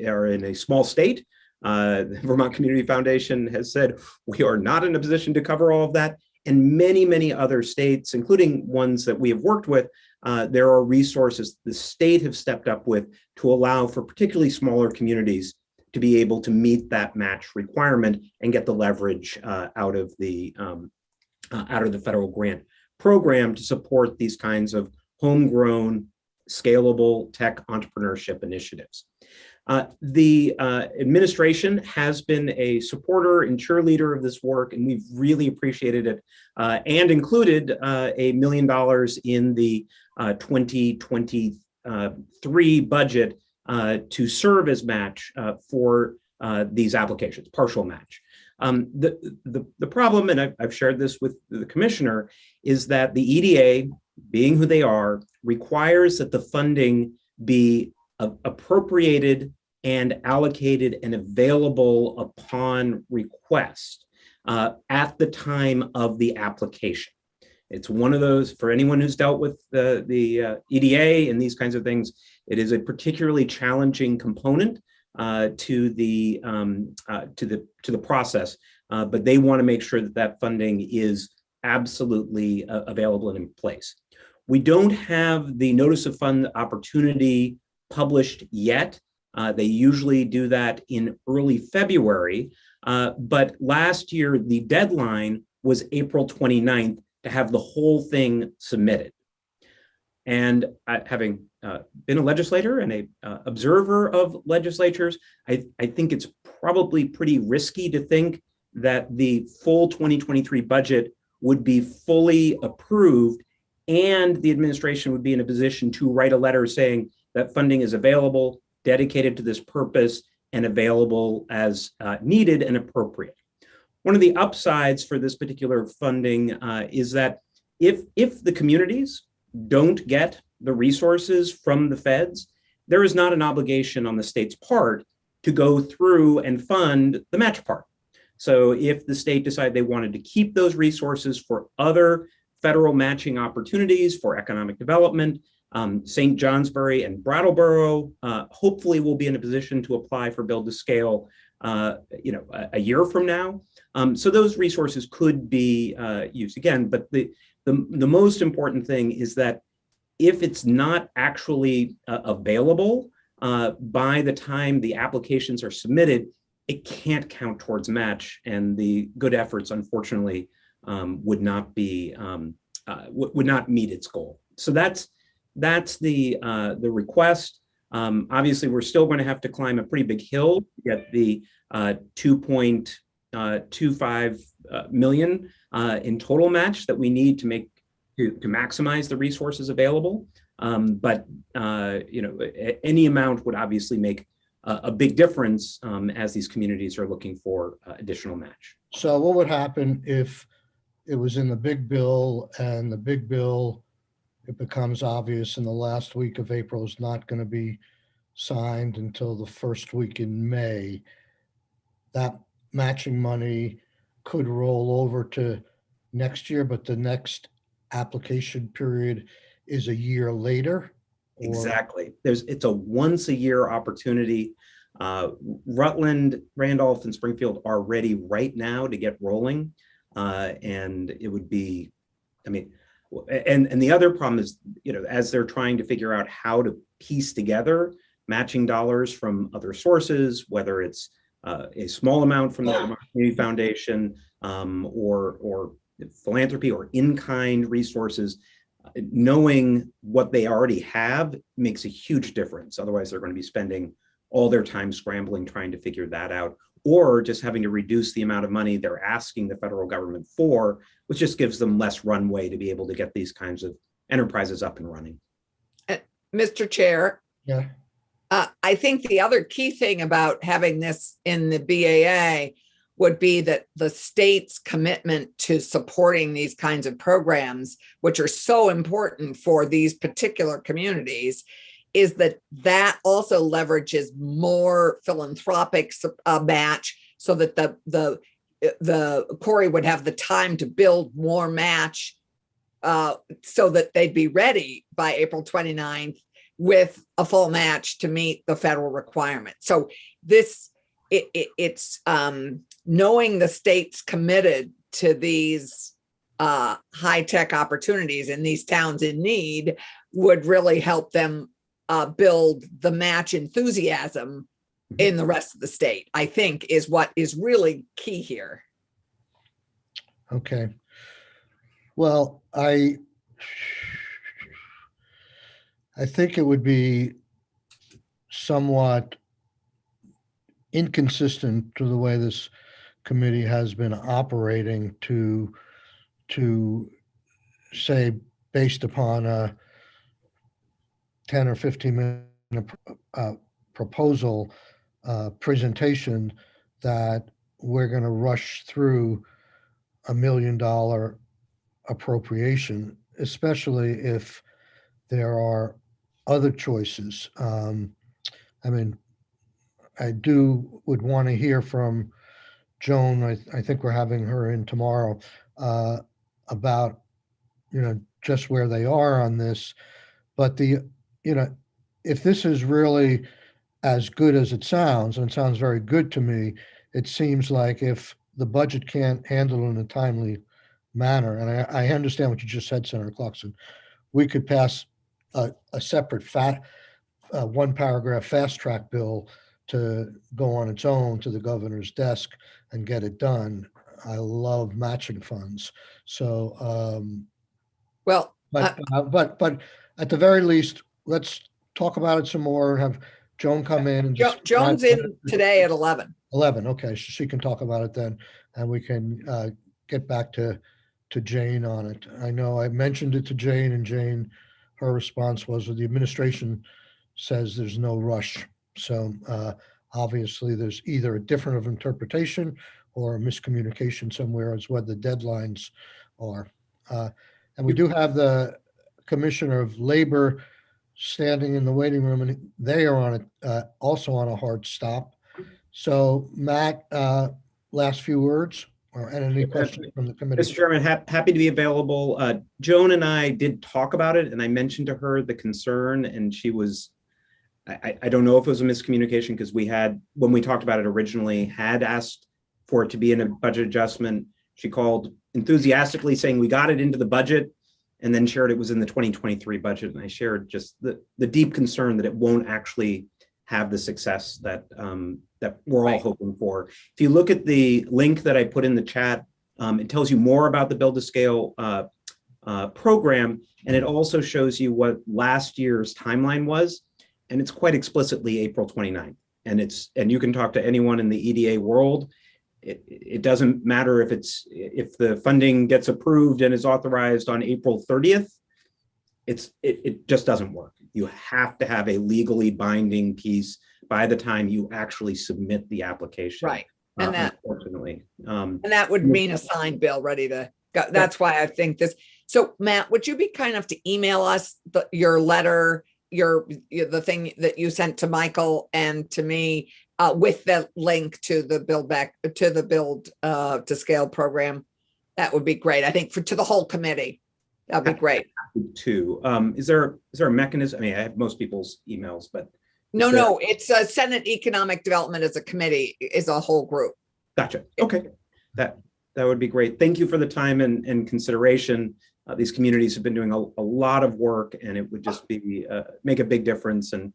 are in a small state. The Vermont Community Foundation has said we are not in a position to cover all of that. And many, many other states, including ones that we have worked with, there are resources the state have stepped up with to allow for particularly smaller communities to be able to meet that match requirement and get the leverage out of the federal grant program to support these kinds of homegrown, scalable tech entrepreneurship initiatives. The administration has been a supporter and cheerleader of this work, and we've really appreciated it and included $1 million in the 2023 budget to serve as match for these applications, partial match. The problem, and I've shared this with the commissioner, is that the EDA, being who they are, requires that the funding be appropriated and allocated and available upon request at the time of the application. It's one of those, for anyone who's dealt with the EDA and these kinds of things, it is a particularly challenging component to the process, but they want to make sure that that funding is absolutely available and in place. We don't have the notice of fund opportunity published yet. They usually do that in early February, but last year the deadline was April 29th to have the whole thing submitted. And having been a legislator and a observer of legislatures, I think it's probably pretty risky to think that the full 2023 budget would be fully approved and the administration would be in a position to write a letter saying that funding is available, dedicated to this purpose, and available as needed and appropriate. One of the upsides for this particular funding is that if the communities don't get the resources from the feds, there is not an obligation on the state's part to go through and fund the match part. So if the state decided they wanted to keep those resources for other federal matching opportunities for economic development, St. Johnsbury and Brattleboro hopefully will be in a position to apply for Build to Scale a year from now. So those resources could be used again, but the most important thing is that if it's not actually available by the time the applications are submitted, it can't count towards match, and the good efforts, unfortunately, would not meet its goal. So that's the request. Obviously, we're still going to have to climb a pretty big hill to get the 2.25 million in total match that we need to maximize the resources available. But any amount would obviously make a big difference as these communities are looking for additional match. So what would happen if it was in the big bill and the big bill, it becomes obvious in the last week of April is not going to be signed until the first week in May? That matching money could roll over to next year, but the next application period is a year later? Exactly. It's a once a year opportunity. Rutland, Randolph, and Springfield are ready right now to get rolling. And it would be, and the other problem is, as they're trying to figure out how to piece together matching dollars from other sources, whether it's a small amount from the Vermont Community Foundation or philanthropy or in-kind resources, knowing what they already have makes a huge difference. Otherwise, they're going to be spending all their time scrambling, trying to figure that out, or just having to reduce the amount of money they're asking the federal government for, which just gives them less runway to be able to get these kinds of enterprises up and running. Mr. Chair, Yeah, I think the other key thing about having this in the BAA would be that the state's commitment to supporting these kinds of programs, which are so important for these particular communities, is that also leverages more philanthropic match, so that the Corey would have the time to build more match, so that they'd be ready by April 29th with a full match to meet the federal requirement. So it's knowing the state's committed to these high-tech opportunities in these towns in need would really help them build the match enthusiasm in the rest of the state, I think, is what is really key here. okay. Well, I think it would be somewhat inconsistent to the way this committee has been operating to say, based upon a 10 or 15-minute proposal presentation, that we're going to rush through $1 million appropriation, especially if there are other choices. I mean, I would want to hear from Joan. I think we're having her in tomorrow, about, just where they are on this. But if this is really as good as it sounds, and it sounds very good to me, it seems like if the budget can't handle it in a timely manner, and I understand what you just said, Senator Clarkson, we could pass a separate one paragraph fast track bill to go on its own to the governor's desk and get it done. I love matching funds. So, Well, but at the very least, let's talk about it some more and have Joan come in and just. Joan's in today at 11. 11, okay, so she can talk about it then, and we can get back to Jane on it. I know I mentioned it to Jane, and Jane, her response was that the administration says there's no rush. So obviously there's either a different of interpretation or a miscommunication somewhere as what the deadlines are. And we do have the Commissioner of Labor standing in the waiting room, and they are on it, also on a hard stop. So Matt, last few words, or any questions from the committee? Mr. Chairman, happy to be available. Joan and I did talk about it, and I mentioned to her the concern, and she was, I don't know if it was a miscommunication, because when we talked about it originally, had asked for it to be in a budget adjustment. She called enthusiastically saying we got it into the budget, and then shared it was in the 2023 budget. And I shared just the deep concern that it won't actually have the success that that we're all hoping for. If you look at the link that I put in the chat, it tells you more about the Build to Scale program, and it also shows you what last year's timeline was, and it's quite explicitly April 29th. And you can talk to anyone in the EDA world. It doesn't matter if the funding gets approved and is authorized on April 30th. It just doesn't work. You have to have a legally binding piece by the time you actually submit the application. Right. And that, unfortunately. and that would mean a signed bill ready to go. That's why I think this. So Matt, would you be kind enough to email us your letter, the thing that you sent to Michael and to me, with the link to the Build to Scale program? That would be great. I think to the whole committee, that'd be great. Too. Is there a mechanism? I mean, I have most people's emails, but no, it's a Senate Economic Development as a committee, is a whole group. Gotcha. Okay, that would be great. Thank you for the time and consideration. These communities have been doing a lot of work, and it would just be make a big difference. And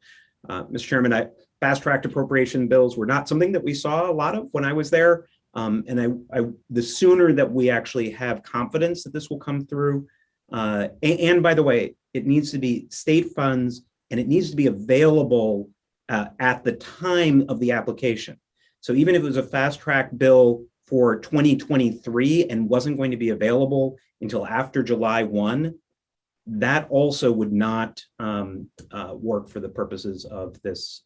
Mr. Chairman, fast track appropriation bills were not something that we saw a lot of when I was there. And the sooner that we actually have confidence that this will come through, And by the way, it needs to be state funds, and it needs to be available at the time of the application. So even if it was a fast track bill for 2023 and wasn't going to be available until after July 1, that also would not work for the purposes of this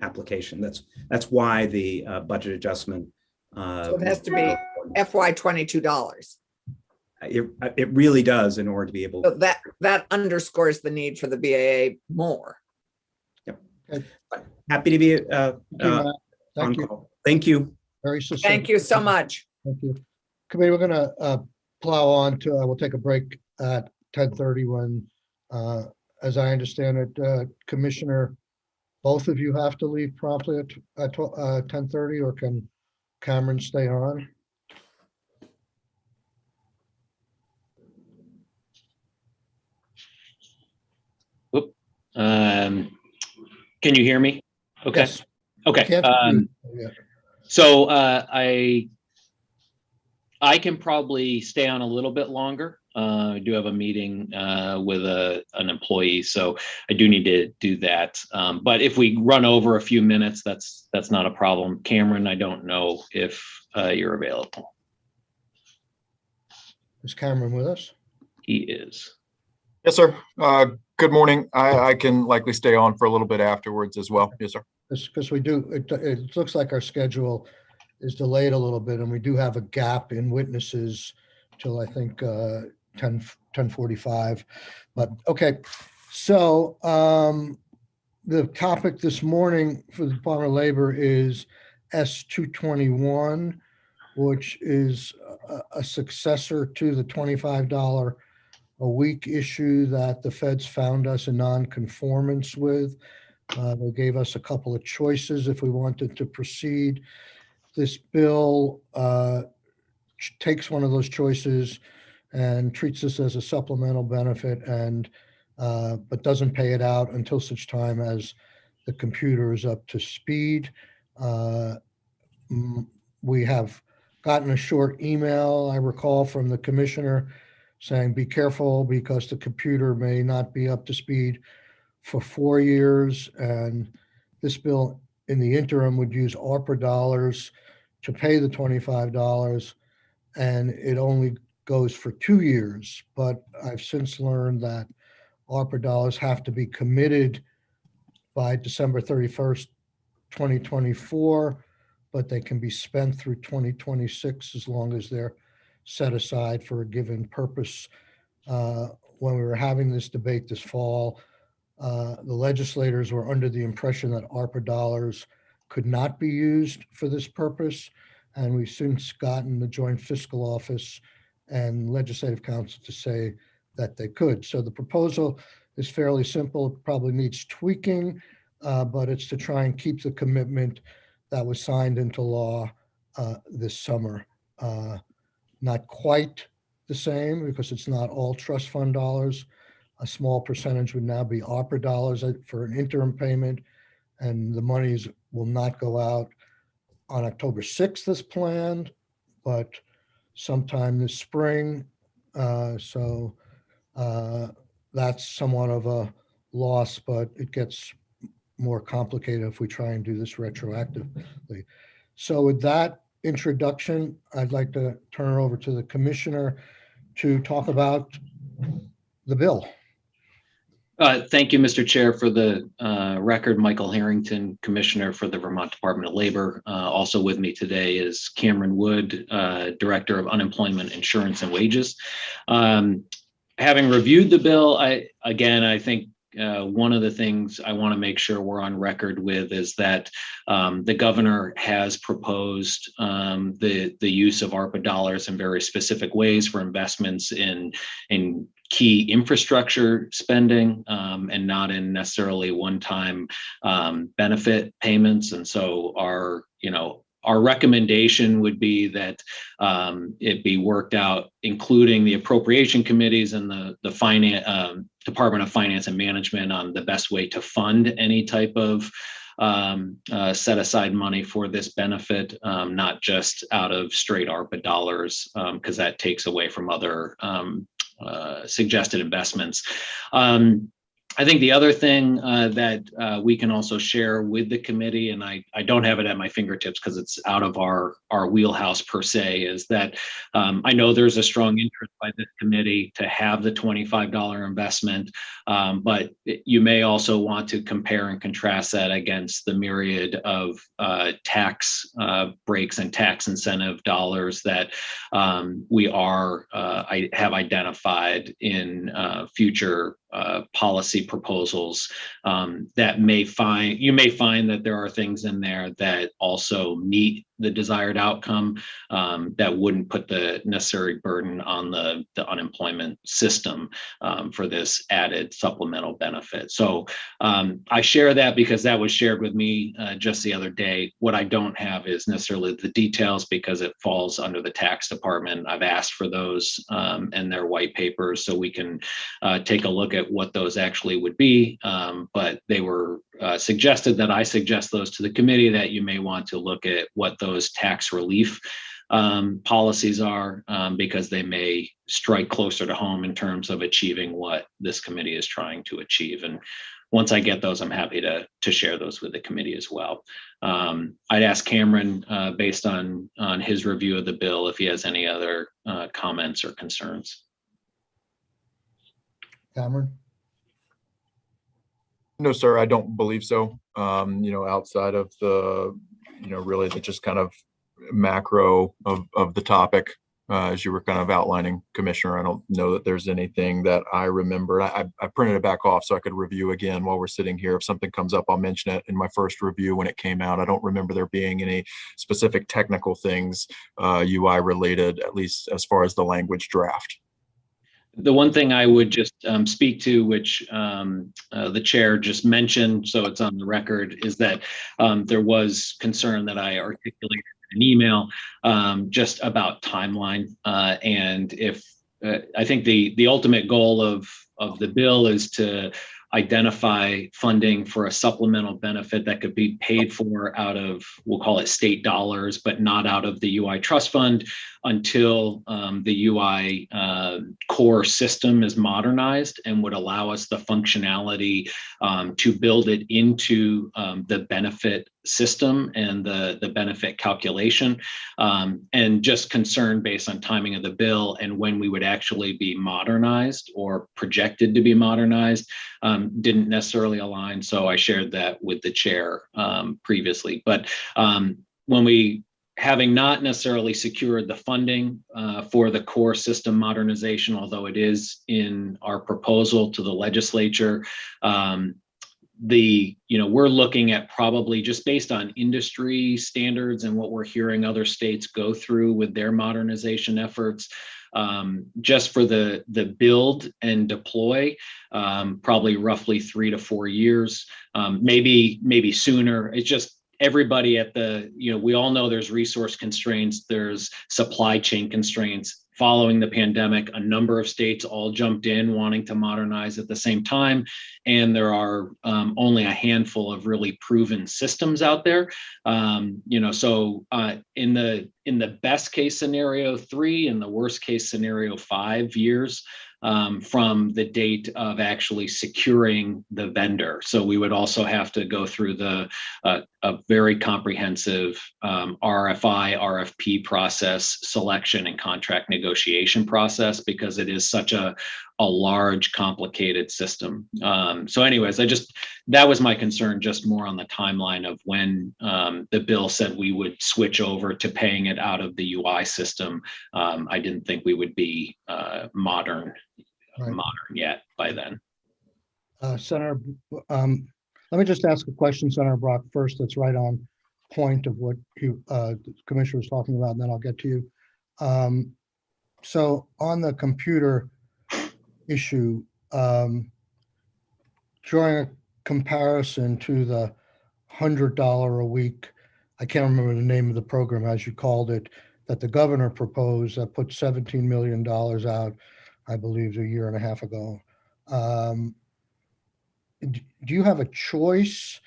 application. That's why the budget adjustment. So it has to be FY $22. It really does, in order to be able. So that underscores the need for the BAA more. Yep. Okay. Happy to be Thank you, Matt. on Thank you. call. Thank you. Very succinct. Thank you so much. Thank you. Committee, we're gonna plow on to, we'll take a break at 10:30 when, as I understand it, Commissioner, both of you have to leave promptly at 10:30, or can Cameron stay on? Can you hear me? Okay. Yes. Okay. Can't yeah. So I can probably stay on a little bit longer. I do have a meeting with an employee, so I do need to do that. But if we run over a few minutes, that's not a problem. Cameron, I don't know if you're available. Is Cameron with us? He is. Yes, sir. Good morning. I can likely stay on for a little bit afterwards as well. Yes, sir. Because we do, it looks like our schedule is delayed a little bit, and we do have a gap in witnesses till I think 10:45. But okay, so the topic this morning for the Department of Labor is S-221, which is a successor to the $25 a week issue that the feds found us in non-conformance with. They gave us a couple of choices if we wanted to proceed. This bill takes one of those choices and treats this as a supplemental benefit, and but doesn't pay it out until such time as the computer is up to speed. We have gotten a short email, I recall, from the commissioner saying, be careful because the computer may not be up to speed for 4 years. And this bill in the interim would use ARPA dollars to pay the $25, and it only goes for 2 years. But I've since learned that ARPA dollars have to be committed by December 31st, 2024, but they can be spent through 2026 as long as they're set aside for a given purpose. When we were having this debate this fall, the legislators were under the impression that ARPA dollars could not be used for this purpose. And we've since gotten the Joint Fiscal Office and Legislative Council to say that they could. So the proposal is fairly simple. It probably needs tweaking, but it's to try and keep the commitment that was signed into law this summer. Not quite the same because it's not all trust fund dollars. A small percentage would now be ARPA dollars for an interim payment, and the monies will not go out on October 6th as planned, but sometime this spring. So that's somewhat of a loss, but it gets more complicated if we try and do this retroactively. So with that introduction, I'd like to turn it over to the commissioner to talk about the bill. Thank you, Mr. Chair. For the record, Michael Harrington, Commissioner for the Vermont Department of Labor. Also with me today is Cameron Wood, Director of Unemployment Insurance and Wages. Having reviewed the bill, I think one of the things I want to make sure we're on record with is that the governor has proposed the use of ARPA dollars in very specific ways for investments in key infrastructure spending and not in necessarily one-time benefit payments. And so our recommendation would be that it be worked out, including the appropriation committees and the finance Department of Finance and Management, on the best way to fund any type of set aside money for this benefit, not just out of straight ARPA dollars, because that takes away from other suggested investments. I think the other thing that we can also share with the committee, and I don't have it at my fingertips because it's out of our wheelhouse per se, is that I know there's a strong interest by this committee to have the $25 investment, but you may also want to compare and contrast that against the myriad of tax breaks and tax incentive dollars that I have identified in future policy proposals that you may find that there are things in there that also meet the desired outcome that wouldn't put the necessary burden on the unemployment system for this added supplemental benefit. So I share that because that was shared with me just the other day. What I don't have is necessarily the details because it falls under the tax department. I've asked for those and their white papers so we can take a look at what those actually would be. But they were suggested that I suggest those to the committee, that you may want to look at what those tax relief policies are because they may strike closer to home in terms of achieving what this committee is trying to achieve. And once I get those, I'm happy to share those with the committee as well. I'd ask Cameron, based on his review of the bill, if he has any other comments or concerns. Cameron? No, sir, I don't believe so. Outside of the, really the just kind of macro of the topic, as you were kind of outlining, Commissioner, I don't know that there's anything that I remember. I printed it back off so I could review again while we're sitting here. If something comes up, I'll mention it in my first review when it came out. I don't remember there being any specific technical things UI related, at least as far as the language draft. The one thing I would just speak to, which the chair just mentioned, so it's on the record, is that there was concern that I articulated in an email just about timeline. And if I think the ultimate goal of the bill is to identify funding for a supplemental benefit that could be paid for out of, we'll call it state dollars, but not out of the UI trust fund until the UI core system is modernized and would allow us the functionality to build it into the benefit system and the benefit calculation, and just concern based on timing of the bill and when we would actually be modernized or projected to be modernized didn't necessarily align. So I shared that with the chair previously. But when we, having not necessarily secured the funding for the core system modernization, although it is in our proposal to the legislature, we're looking at probably, just based on industry standards and what we're hearing other states go through with their modernization efforts, just for the build and deploy, probably roughly 3 to 4 years, maybe sooner. It's just everybody at we all know there's resource constraints, there's supply chain constraints. Following the pandemic, a number of states all jumped in wanting to modernize at the same time. And there are only a handful of really proven systems out there. So in the best case scenario, 3, in the worst case scenario, 5 years from the date of actually securing the vendor. So we would also have to go through a very comprehensive RFI, RFP process, selection and contract negotiation process, because it is such a large, complicated system. So anyways, that was my concern, just more on the timeline of when the bill said we would switch over to paying it out of the UI system. I didn't think we would be modern yet by then. Senator, let me just ask a question, Senator Brock, first, that's right on point of what the Commissioner was talking about, and then I'll get to you. So on the computer issue, drawing a comparison to the $100 a week, I can't remember the name of the program, as you called it, that the governor proposed, that put $17 million out, I believe, a year and a half ago. Do you have a choice,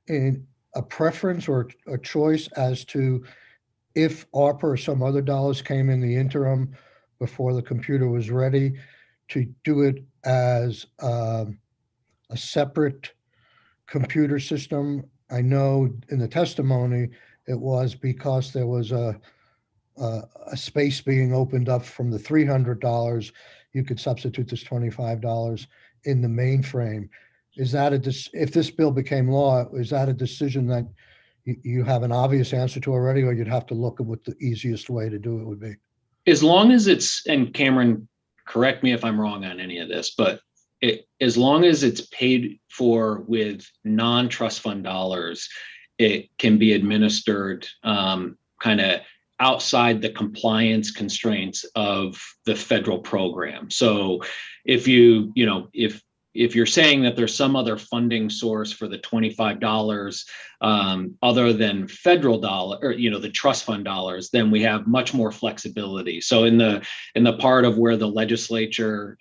in a preference or a choice as to if ARPA or some other dollars came in the interim before the computer was ready, to do it as a separate computer system? I know in the testimony, it was because there was a space being opened up from the $300, you could substitute this $25 in the mainframe. Is that if this bill became law, is that a decision that you have an obvious answer to already, or you'd have to look at what the easiest way to do it would be? As long as it's, and Cameron, correct me if I'm wrong on any of this, but as long as it's paid for with non-trust fund dollars, it can be administered kind of outside the compliance constraints of the federal program. So if if you're saying that there's some other funding source for the $25 other than federal dollar, or the trust fund dollars, then we have much more flexibility. So in the part of where the legislature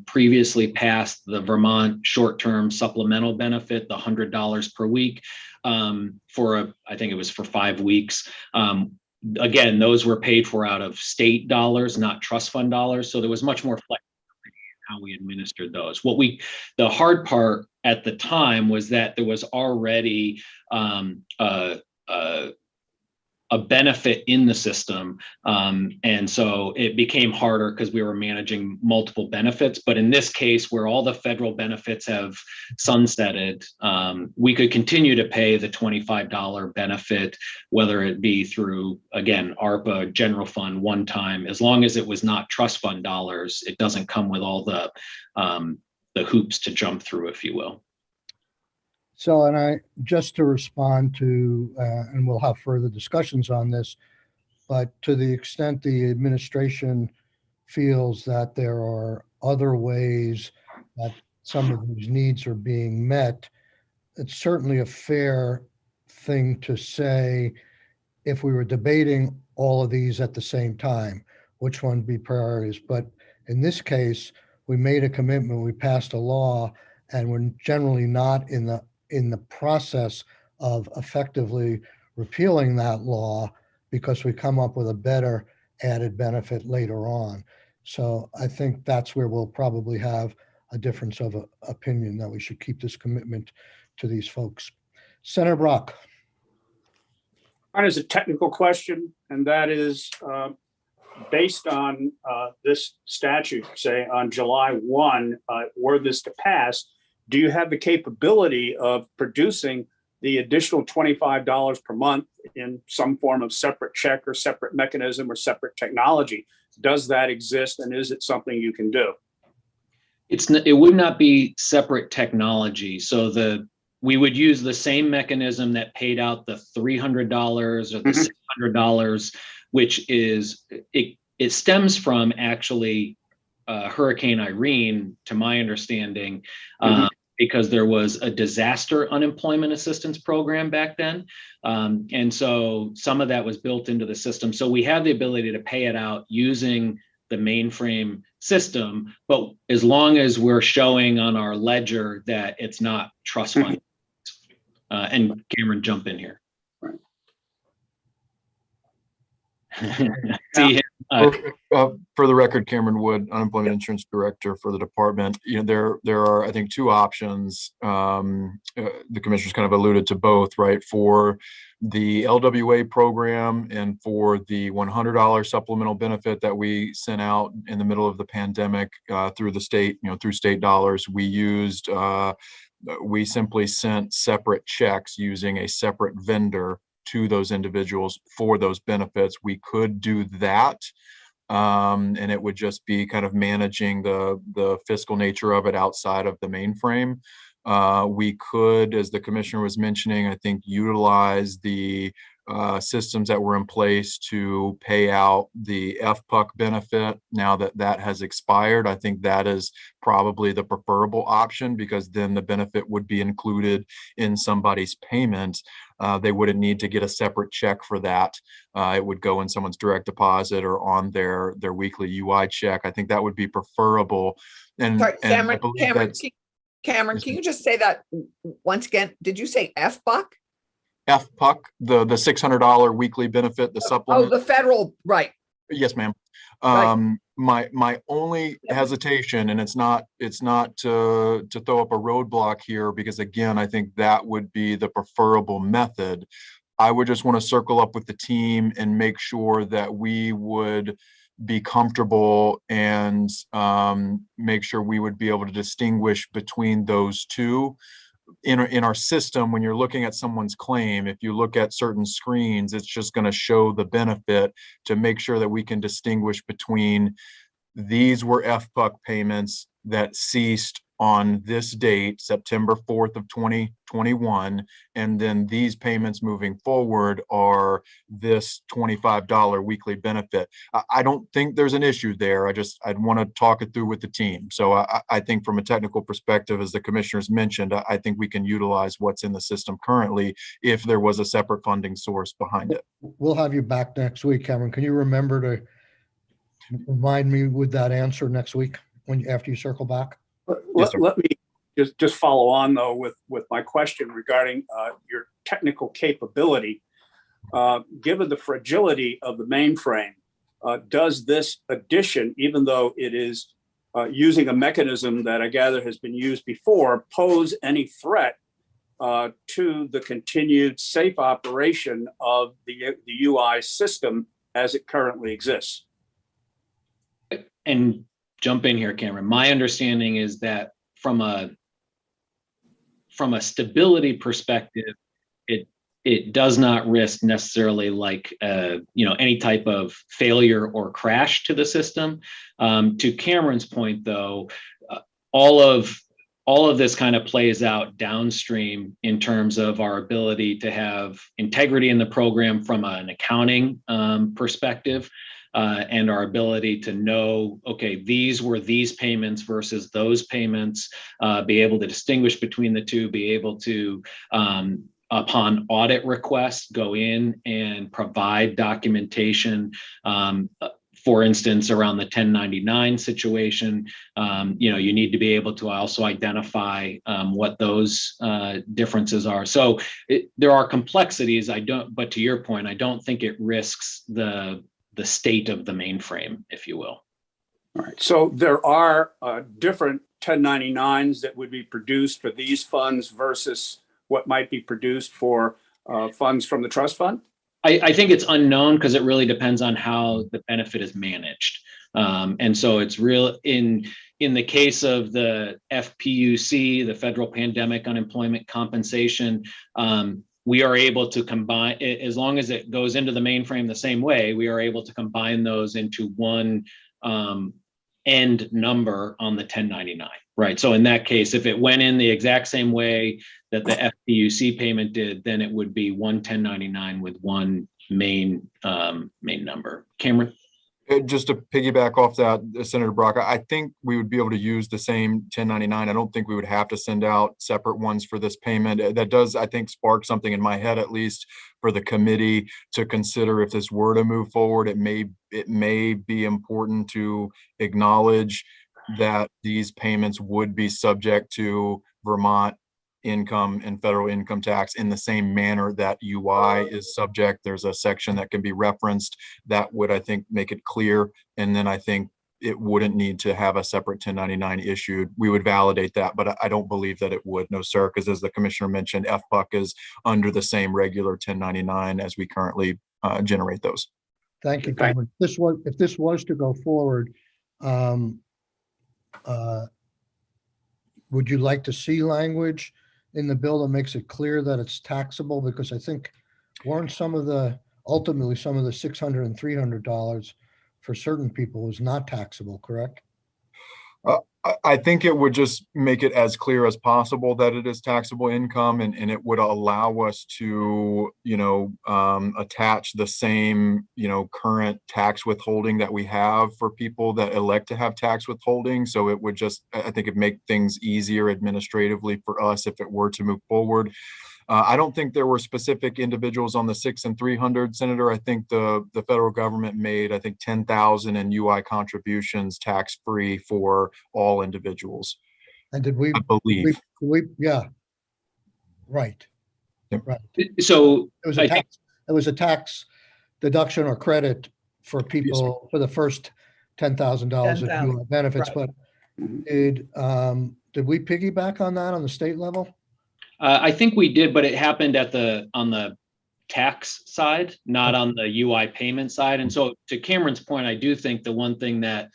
previously passed the Vermont short-term supplemental benefit, the $100 per week I think it was for 5 weeks. Again, those were paid for out of state dollars, not trust fund dollars. So there was much more flexibility how we administered those. The hard part at the time was that there was already a benefit in the system. And so it became harder because we were managing multiple benefits. But in this case, where all the federal benefits have sunsetted, we could continue to pay the $25 benefit, whether it be through, again, ARPA, general fund, one time, as long as it was not trust fund dollars. It doesn't come with all the hoops to jump through, if you will. So, and just to respond to, and we'll have further discussions on this, but to the extent the administration feels that there are other ways that some of these needs are being met, it's certainly a fair thing to say if we were debating all of these at the same time, which one would be priorities. But in this case, we made a commitment, we passed a law, and we're generally not in the process of effectively repealing that law because we come up with a better added benefit later on. So I think that's where we'll probably have a difference of opinion, that we should keep this commitment to these folks. Senator Brock. Mine is a technical question, and that is based on this statute, say on July 1, were this to pass, do you have the capability of producing the additional $25 per month in some form of separate check or separate mechanism or separate technology? Does that exist, and is it something you can do? It would not be separate technology. So we would use the same mechanism that paid out the $300 or the $600, which is, it stems from actually Hurricane Irene, to my understanding, because there was a disaster unemployment assistance program back then. And so some of that was built into the system. So we have the ability to pay it out using the mainframe system, but as long as we're showing on our ledger that it's not trust fund. And Cameron, jump in here. Right. See, for the record, Cameron Wood, Unemployment Insurance Director for the department. There are, I think, two options. The commissioners kind of alluded to both, right? For the LWA program and for the $100 supplemental benefit that we sent out in the middle of the pandemic through the state, through state dollars, we simply sent separate checks using a separate vendor to those individuals for those benefits. We could do that. And it would just be kind of managing the fiscal nature of it outside of the mainframe. We could, as the commissioner was mentioning, I think, utilize the systems that were in place to pay out the FPUC benefit now that that has expired. I think that is probably the preferable option, because then the benefit would be included in somebody's payment. They wouldn't need to get a separate check for that. It would go in someone's direct deposit or on their weekly UI check. I think that would be preferable. And, sorry, and Cameron, can you just say that once again? Did you say FPUC? FPUC, the $600 weekly benefit, the supplement. Oh, the federal, right. Yes, ma'am. Right. My only hesitation, and it's not to throw up a roadblock here, because again, I think that would be the preferable method. I would just want to circle up with the team and make sure that we would be comfortable and make sure we would be able to distinguish between those two. In our system, when you're looking at someone's claim, if you look at certain screens, it's just going to show the benefit to make sure that we can distinguish between these were FPUC payments that ceased on this date, September 4th of 2021, and then these payments moving forward are this $25 weekly benefit. I don't think there's an issue there. I'd want to talk it through with the team. So I think from a technical perspective, as the commissioners mentioned, I think we can utilize what's in the system currently if there was a separate funding source behind it. We'll have you back next week, Cameron. Can you remember to remind me with that answer next week after you circle back? Yes, sir. Let me just follow on though with my question regarding your technical capability. Given the fragility of the mainframe, does this addition, even though it is using a mechanism that I gather has been used before, pose any threat to the continued safe operation of the UI system as it currently exists? And jump in here, Cameron. My understanding is that from a stability perspective, it does not risk necessarily like any type of failure or crash to the system. To Cameron's point, though, all of this kind of plays out downstream in terms of our ability to have integrity in the program from an accounting perspective. And our ability to know, okay, these were these payments versus those payments, be able to distinguish between the two, be able to, upon audit request, go in and provide documentation. For instance, around the 1099 situation, you need to be able to also identify what those differences are. So there are complexities. But to your point, I don't think it risks the state of the mainframe, if you will. All right. So there are different 1099s that would be produced for these funds versus what might be produced for funds from the trust fund? I think it's unknown because it really depends on how the benefit is managed. And so it's real in the case of the FPUC, the Federal Pandemic Unemployment Compensation, we are able to combine, as long as it goes into the mainframe the same way, we are able to combine those into one end number on the 1099, right? So in that case, if it went in the exact same way that the FPUC payment did, then it would be one 1099 with one main number. Cameron? Just to piggyback off that, Senator Brock, I think we would be able to use the same 1099. I don't think we would have to send out separate ones for this payment. That does, I think, spark something in my head, at least for the committee to consider if this were to move forward. It may be important to acknowledge that these payments would be subject to Vermont income and federal income tax in the same manner that UI is subject. There's a section that can be referenced that would, I think, make it clear. And then I think it wouldn't need to have a separate 1099 issued. We would validate that, but I don't believe that it would. No, sir, because as the commissioner mentioned, FPUC is under the same regular 1099 as we currently generate those. Thank you, Cameron. If this was to go forward, would you like to see language in the bill that makes it clear that it's taxable? Because I think weren't ultimately some of the $600 and $300 for certain people is not taxable, correct? I think it would just make it as clear as possible that it is taxable income, and it would allow us to, attach the same, current tax withholding that we have for people that elect to have tax withholding. So it would just, I think it'd make things easier administratively for us if it were to move forward. I don't think there were specific individuals on the 6 and 300, Senator. I think the federal government made, I think, 10,000 in UI contributions tax-free for all individuals. And did we? I believe. Yeah. Right. Yep. Right. So It was a tax deduction or credit for people for the first $10,000 of 10,000, UI benefits, right. but did we piggyback on that on the state level? I think we did, but it happened on the tax side, not on the UI payment side. And so to Cameron's point, I do think the one thing that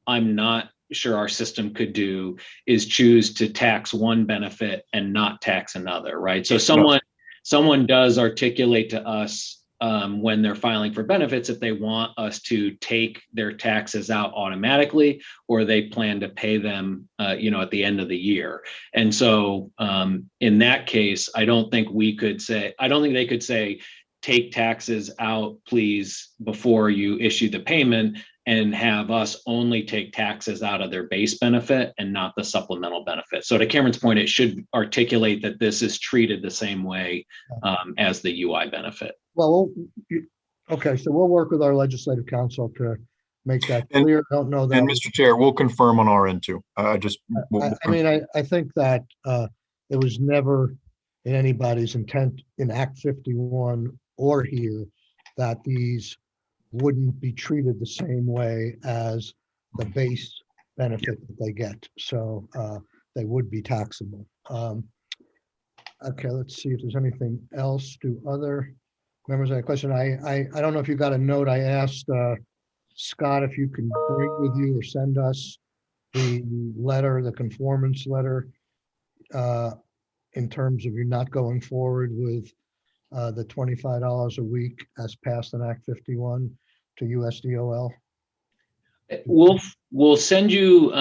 I'm not sure our system could do is choose to tax one benefit and not tax another, right? So someone does articulate to us when they're filing for benefits if they want us to take their taxes out automatically, or they plan to pay them at the end of the year. And so in that case, I don't think they could say take taxes out please before you issue the payment, and have us only take taxes out of their base benefit and not the supplemental benefit. So to Cameron's point, it should articulate that this is treated the same way as the UI benefit. Well, okay, so we'll work with our legislative counsel to make that And- clear. I don't know that. And Mr. Chair, we'll confirm on our end too. I think that it was never in anybody's intent in Act 51 or here that these wouldn't be treated the same way as the base benefit that they get. So they would be taxable. Okay, let's see if there's anything else. Do other members have a question? I don't know if you got a note. I asked Scott if you can bring with you or send us the letter, the conformance letter, in terms of you not going forward with the $25 a week as passed in Act 51 to USDOL. We'll send you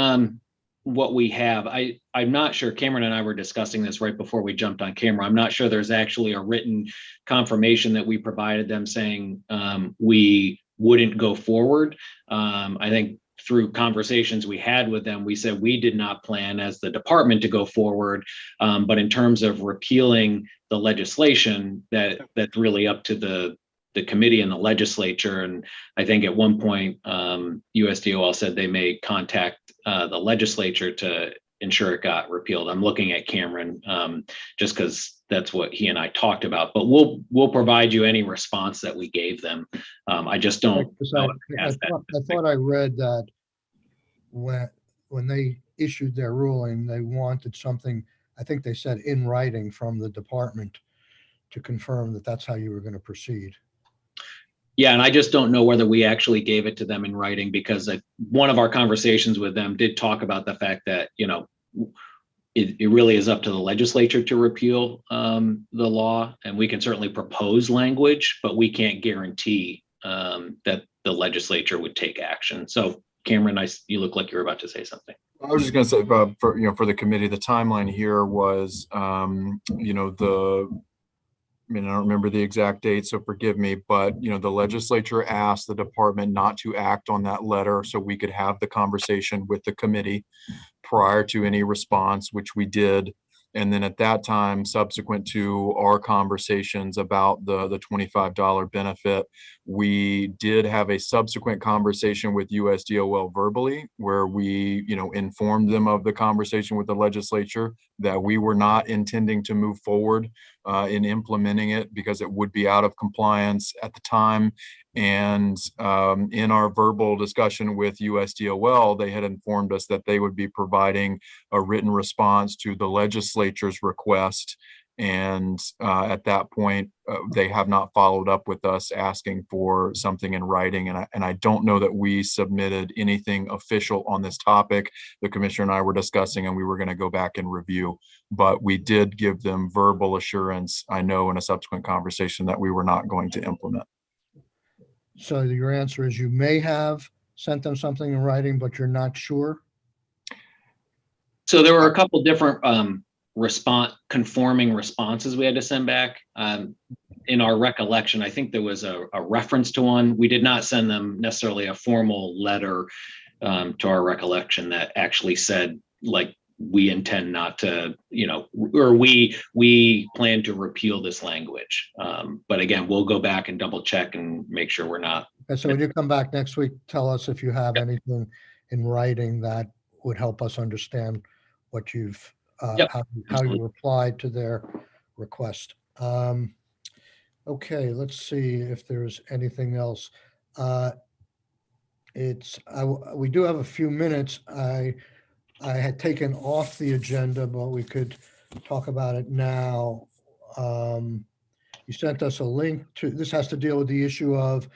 what we have. I'm not sure, Cameron and I were discussing this right before we jumped on camera. I'm not sure there's actually a written confirmation that we provided them saying we wouldn't go forward. I think through conversations we had with them, we said we did not plan as the department to go forward. But in terms of repealing the legislation, that's really up to the committee and the legislature. And I think at one point, USDOL said they may contact the legislature to ensure it got repealed. I'm looking at Cameron just because that's what he and I talked about, but we'll provide you any response that we gave them. I just don't know. I thought I read that when they issued their ruling, they wanted something, I think they said in writing from the department to confirm that that's how you were going to proceed. Yeah, and I just don't know whether we actually gave it to them in writing, because one of our conversations with them did talk about the fact that, it really is up to the legislature to repeal the law, and we can certainly propose language, but we can't guarantee that the legislature would take action. So Cameron, you look like you're about to say something. I was just going to say, for the committee, the timeline here was, I don't remember the exact date, so forgive me, but, the legislature asked the department not to act on that letter so we could have the conversation with the committee prior to any response, which we did. And then at that time, subsequent to our conversations about the $25 benefit, we did have a subsequent conversation with USDOL verbally, where we, informed them of the conversation with the legislature that we were not intending to move forward in implementing it because it would be out of compliance at the time. And in our verbal discussion with USDOL, they had informed us that they would be providing a written response to the legislature's request. And at that point, they have not followed up with us asking for something in writing. And I don't know that we submitted anything official on this topic. The commissioner and I were discussing, and we were going to go back and review. But we did give them verbal assurance, I know, in a subsequent conversation, that we were not going to implement. So your answer is you may have sent them something in writing, but you're not sure? So there were a couple different conforming responses we had to send back. In our recollection, I think there was a reference to one. We did not send them necessarily a formal letter to our recollection that actually said, like, we intend not to, or we plan to repeal this language. But again, we'll go back and double check and make sure we're not. And so when you come back next week, tell us if you have anything in writing that would help us understand what you've, how you replied to their request. Okay, let's see if there's anything else. we do have a few minutes. I had taken off the agenda, but we could talk about it now. You sent us a link to, this has to deal with the issue of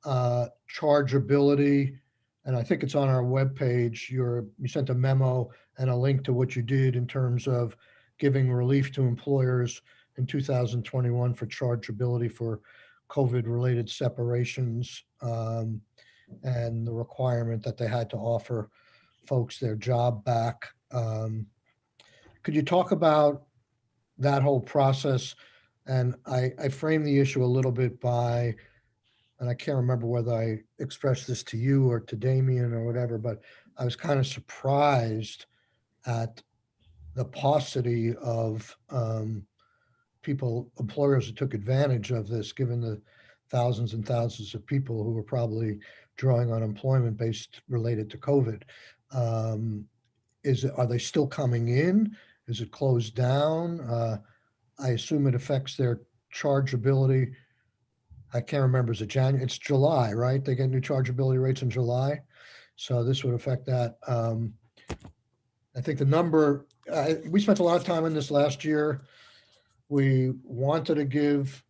chargeability. And I think it's on our webpage. You sent a memo and a link to what you did in terms of giving relief to employers in 2021 for chargeability for COVID-related separations, and the requirement that they had to offer folks their job back. Could you talk about that whole process? And I framed the issue a little bit by, and I can't remember whether I expressed this to you or to Damien or whatever, but I was kind of surprised at the paucity of employers that took advantage of this, given the thousands and thousands of people who were probably drawing unemployment based related to COVID. Are they still coming in? Is it closed down? I assume it affects their chargeability. I can't remember, is it January? It's July, right? They get new chargeability rates in July. So this would affect that. I think the number, we spent a lot of time on this last year. We wanted to give,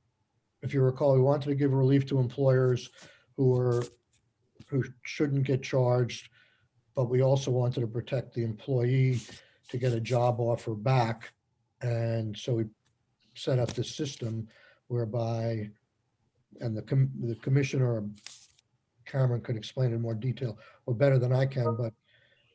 if you recall, we wanted to give relief to employers who shouldn't get charged, but we also wanted to protect the employee to get a job offer back. And so we set up this system whereby, and the commissioner, Cameron could explain in more detail or better than I can, but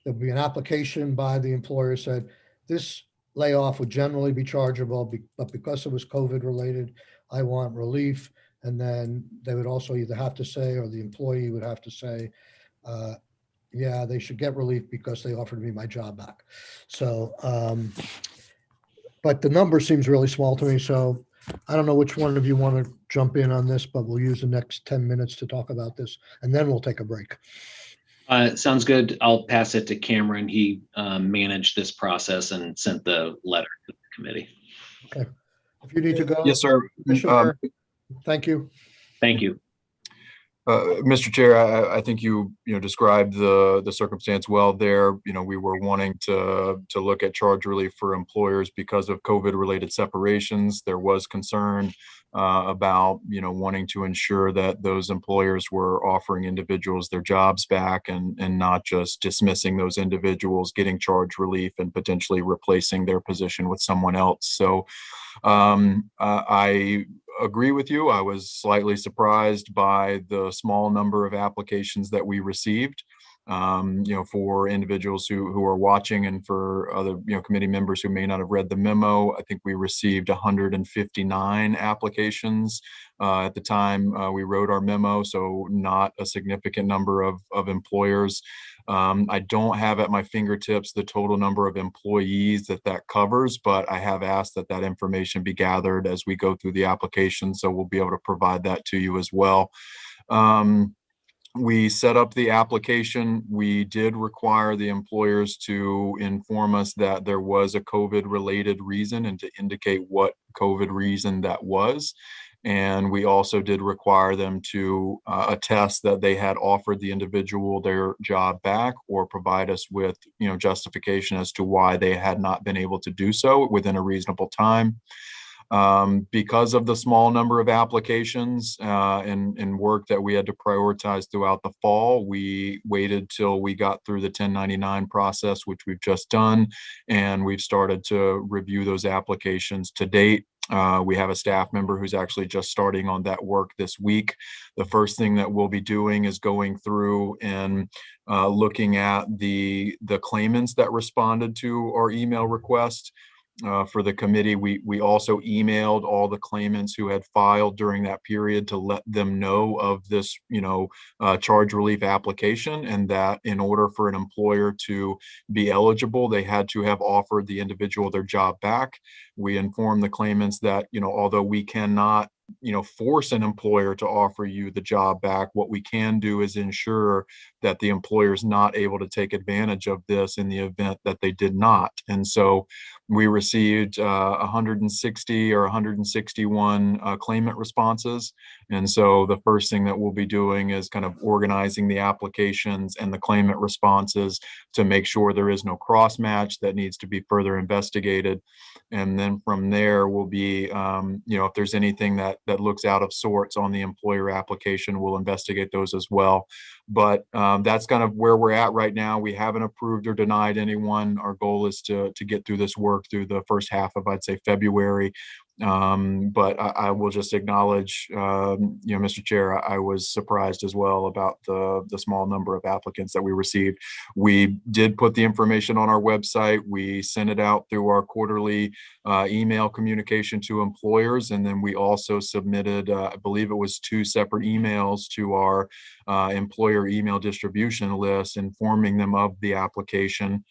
there'll be an application by the employer said, this layoff would generally be chargeable, but because it was COVID related, I want relief. And then they would also either have to say, or the employee would have to say, yeah, they should get relief because they offered me my job back. So, but the number seems really small to me. So I don't know which one of you want to jump in on this, but we'll use the next 10 minutes to talk about this and then we'll take a break. Sounds good. I'll pass it to Cameron. He managed this process and sent the letter to the committee. Okay. If you need to go. Yes, sir. Thank you. Thank you. Mr. Chair, I think you described the circumstance well there. We were wanting to look at charge relief for employers because of COVID-related separations. There was concern about wanting to ensure that those employers were offering individuals their jobs back and not just dismissing those individuals, getting charge relief and potentially replacing their position with someone else. So I agree with you. I was slightly surprised by the small number of applications that we received. For individuals who are watching and for other committee members who may not have read the memo, I think we received 159 applications at the time we wrote our memo, so not a significant number of employers. I don't have at my fingertips the total number of employees that covers, but I have asked that information be gathered as we go through the application, so we'll be able to provide that to you as well. We set up the application. We did require the employers to inform us that there was a COVID-related reason and to indicate what COVID reason that was. And we also did require them to attest that they had offered the individual their job back or provide us with, justification as to why they had not been able to do so within a reasonable time. Because of the small number of applications and work that we had to prioritize throughout the fall, we waited till we got through the 1099 process, which we've just done, and we've started to review those applications to date. We have a staff member who's actually just starting on that work this week. The first thing that we'll be doing is going through and looking at the claimants that responded to our email request. For the committee, we also emailed all the claimants who had filed during that period to let them know of this, charge relief application, and that in order for an employer to be eligible, they had to have offered the individual their job back. We informed the claimants that, although we cannot force an employer to offer you the job back, what we can do is ensure that the employer is not able to take advantage of this in the event that they did not. And so we received 160 or 161 claimant responses. And so the first thing that we'll be doing is kind of organizing the applications and the claimant responses to make sure there is no cross match that needs to be further investigated. And then from there will be, if there's anything that looks out of sorts on the employer application, we'll investigate those as well. But that's kind of where we're at right now. We haven't approved or denied anyone. Our goal is to get through this work through the first half of, I'd say, February. But I will just acknowledge, Mr. Chair, I was surprised as well about the small number of applicants that we received. We did put the information on our website. We sent it out through our quarterly email communication to employers. And then we also submitted, I believe it was 2 separate emails to our employer email distribution list, informing them of the application.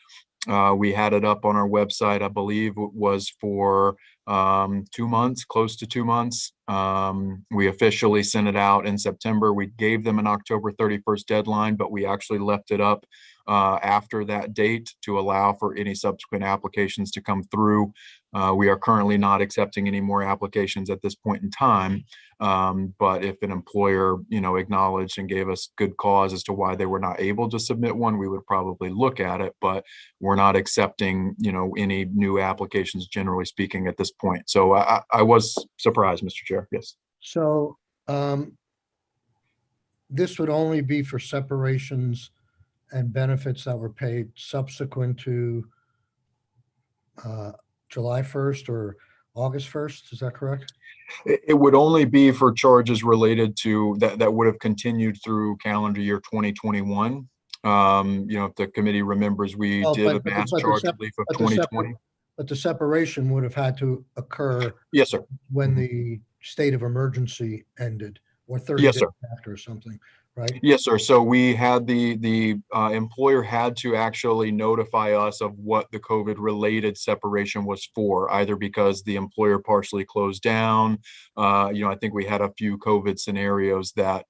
We had it up on our website, I believe it was for 2 months, close to 2 months. We officially sent it out in September. We gave them an October 31st deadline, but we actually left it up after that date to allow for any subsequent applications to come through. We are currently not accepting any more applications at this point in time. But if an employer, acknowledged and gave us good cause as to why they were not able to submit one, we would probably look at it, but we're not accepting, any new applications, generally speaking, at this point. So I was surprised, Mr. Chair. Yes. So this would only be for separations and benefits that were paid subsequent to July 1st or August 1st. Is that correct? It would only be for charges related to that would have continued through calendar year 2021. If the committee remembers, we did a mass charge relief of 2020. But the separation would have had to occur. Yes, sir. When the state of emergency ended, or 30 Yes, days sir. after or something, right? Yes, sir. So we had the employer had to actually notify us of what the COVID related separation was for, either because the employer partially closed down. I think we had a few COVID scenarios that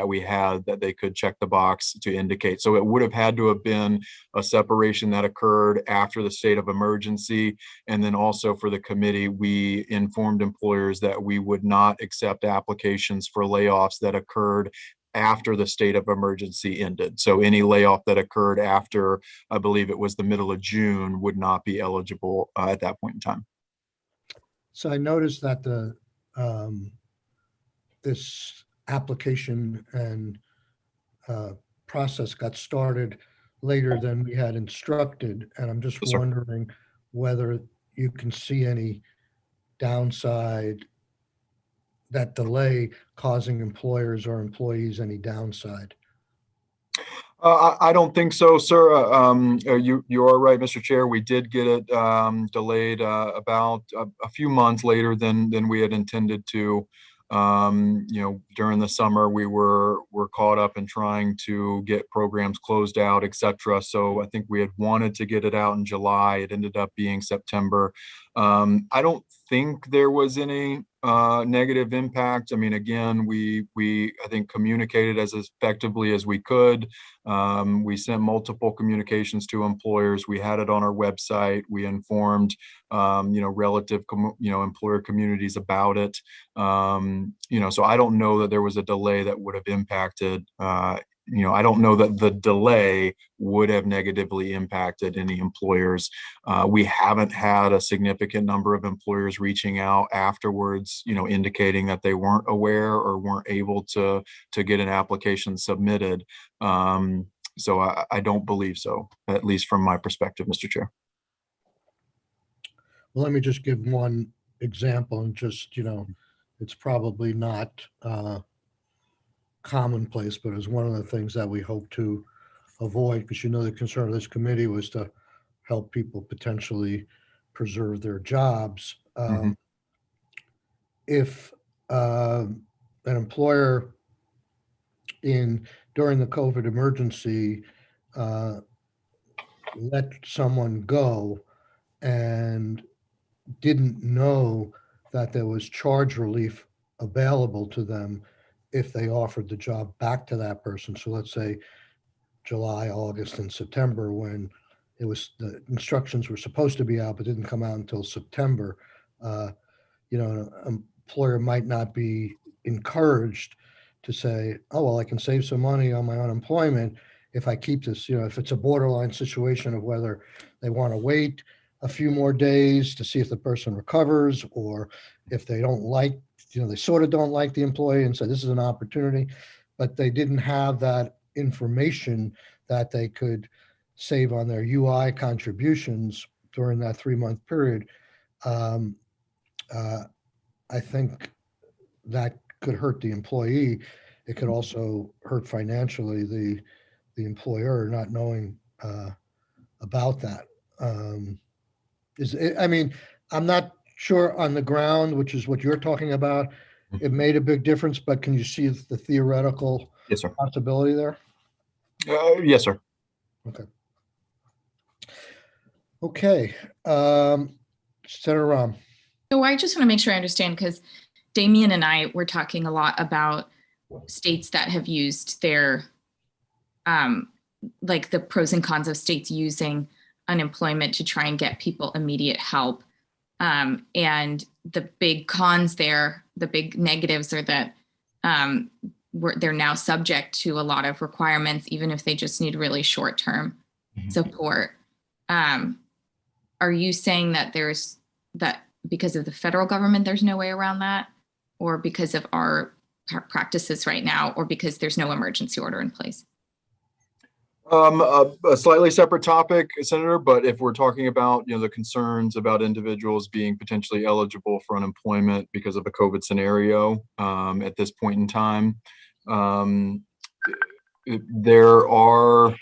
we had that they could check the box to indicate. So it would have had to have been a separation that occurred after the state of emergency. And then also for the committee, we informed employers that we would not accept applications for layoffs that occurred after the state of emergency ended. So any layoff that occurred after, I believe it was the middle of June, would not be eligible at that point in time. So I noticed that this application and process got started later than we had instructed. And I'm just wondering whether you can see any downside, that delay causing employers or employees any downside. I don't think so, sir. You are right, Mr. Chair. We did get it delayed about a few months later than we had intended to. During the summer, we were caught up in trying to get programs closed out, et cetera. So I think we had wanted to get it out in July. It ended up being September. I don't think there was any negative impact. I mean, again, we I think communicated as effectively as we could. We sent multiple communications to employers. We had it on our website. We informed relative employer communities about it. So I don't know that there was a delay that would have impacted. I don't know that the delay would have negatively impacted any employers. We haven't had a significant number of employers reaching out afterwards, indicating that they weren't aware or weren't able to get an application submitted. So I don't believe so, at least from my perspective, Mr. Chair. Well, let me just give one example, and just, it's probably not commonplace, but it's one of the things that we hope to avoid, because the concern of this committee was to help people potentially preserve their jobs. If an employer during the COVID emergency let someone go and didn't know that there was charge relief available to them if they offered the job back to that person. So let's say July, August, and September, when the instructions were supposed to be out, but didn't come out until September. An employer might not be encouraged to say, oh, well, I can save some money on my unemployment if I keep this, if it's a borderline situation of whether they want to wait a few more days to see if the person recovers, or if they don't like, they sort of don't like the employee and say, this is an opportunity, but they didn't have that information that they could save on their UI contributions during that 3-month period. I think that could hurt the employee. It could also hurt financially the employer not knowing about that. I'm not sure on the ground, which is what you're talking about. It made a big difference, but can you see the theoretical Yes, sir. possibility there? Yes, sir. Okay. Senator Rahm. So I just want to make sure I understand, because Damien and I were talking a lot about states that have used their, like the pros and cons of states using unemployment to try and get people immediate help. And the big cons there, the big negatives are that they're now subject to a lot of requirements, even if they just need really short-term support. Are you saying that that because of the federal government, there's no way around that, or because of our practices right now, or because there's no emergency order in place? A slightly separate topic, Senator, but if we're talking about, the concerns about individuals being potentially eligible for unemployment because of a COVID scenario, at this point in time, there are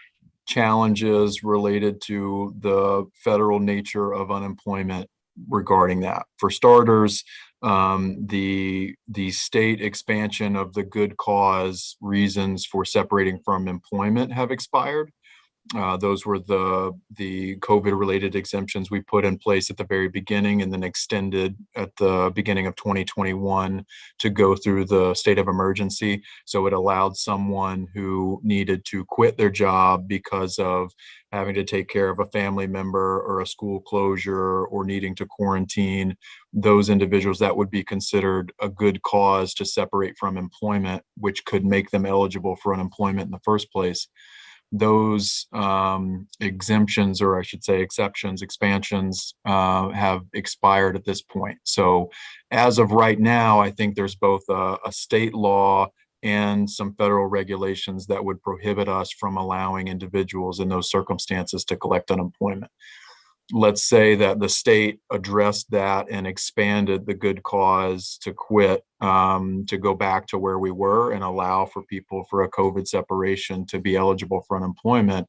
challenges related to the federal nature of unemployment regarding that. For starters, the state expansion of the good cause reasons for separating from employment have expired. Those were the COVID related exemptions we put in place at the very beginning and then extended at the beginning of 2021 to go through the state of emergency. So it allowed someone who needed to quit their job because of having to take care of a family member or a school closure or needing to quarantine, those individuals, that would be considered a good cause to separate from employment, which could make them eligible for unemployment in the first place. Those exemptions, or I should say exceptions, expansions, have expired at this point. So as of right now, I think there's both a state law and some federal regulations that would prohibit us from allowing individuals in those circumstances to collect unemployment. Let's say that the state addressed that and expanded the good cause to quit, to go back to where we were and allow for people for a COVID separation to be eligible for unemployment.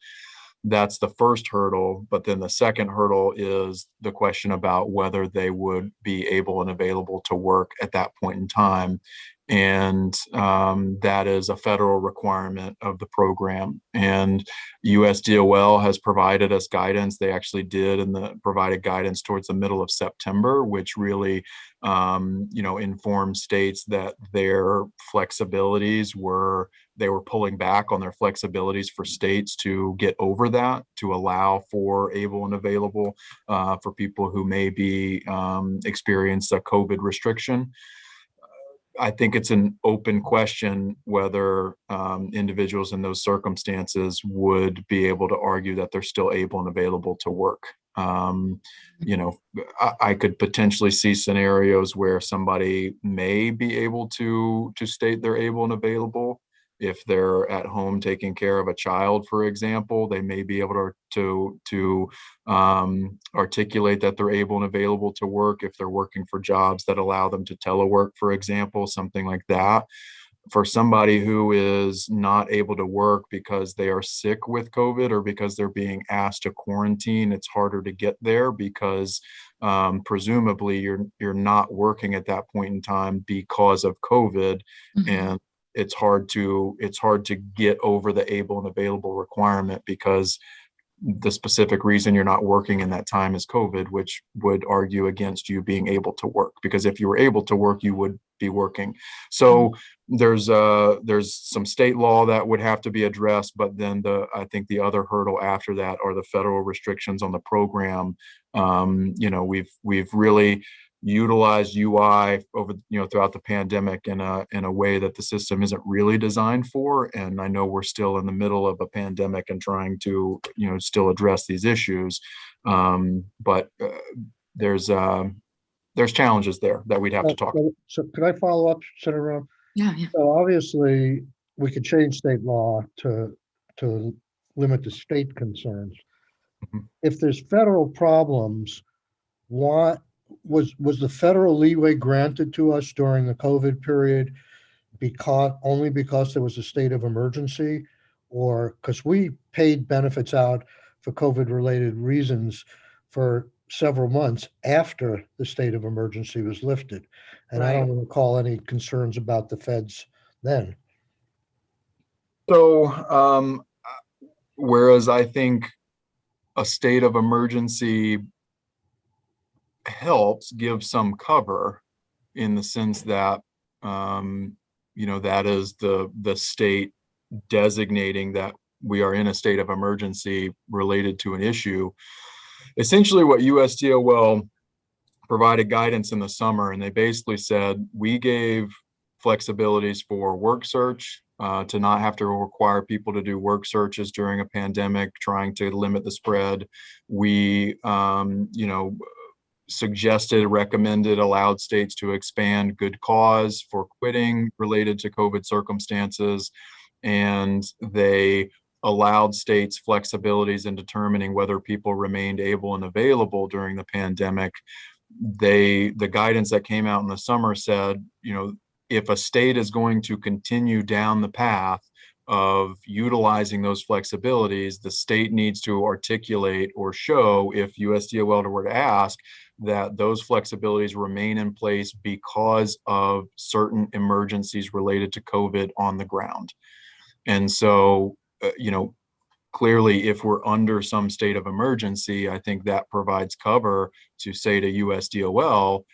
That's the first hurdle. But then the second hurdle is the question about whether they would be able and available to work at that point in time. And that is a federal requirement of the program. And USDOL has provided us guidance. They actually did, and provided guidance towards the middle of September, which really, informed states that their flexibilities they were pulling back on their flexibilities for states to get over that, to allow for able and available for people who may be experience a COVID restriction. I think it's an open question whether individuals in those circumstances would be able to argue that they're still able and available to work. I could potentially see scenarios where somebody may be able to state they're able and available. If they're at home taking care of a child, for example, they may be able to articulate that they're able and available to work if they're working for jobs that allow them to telework, for example, something like that. For somebody who is not able to work because they are sick with COVID or because they're being asked to quarantine, it's harder to get there because presumably you're not working at that point in time because of COVID. Mm-hmm. And it's hard to get over the able and available requirement because the specific reason you're not working in that time is COVID, which would argue against you being able to work, because if you were able to work, you would be working. So there's some state law that would have to be addressed, but then I think the other hurdle after that are the federal restrictions on the program. We've really utilized UI over, throughout the pandemic in a way that the system isn't really designed for. And I know we're still in the middle of a pandemic and trying to, still address these issues. But there's challenges there that we'd have to talk about. So could I follow up, Senator Rowe? Yeah. So obviously, we could change state law to limit the state concerns. Mhm. If there's federal problems, why was the federal leeway granted to us during the COVID period only because there was a state of emergency, or because we paid benefits out for COVID related reasons for several months after the state of emergency was lifted? And I don't recall any concerns about the feds then. So, whereas I think a state of emergency helps give some cover in the sense that, that is the state designating that we are in a state of emergency related to an issue. Essentially what USDOL provided guidance in the summer, and they basically said, we gave flexibilities for work search, to not have to require people to do work searches during a pandemic, trying to limit the spread. We, recommended, allowed states to expand good cause for quitting related to COVID circumstances. And they allowed states flexibilities in determining whether people remained able and available during the pandemic. The guidance that came out in the summer said, if a state is going to continue down the path of utilizing those flexibilities, the state needs to articulate or show, if USDOL were to ask, that those flexibilities remain in place because of certain emergencies related to COVID on the ground. And so, clearly, if we're under some state of emergency, I think that provides cover to say to USDOL,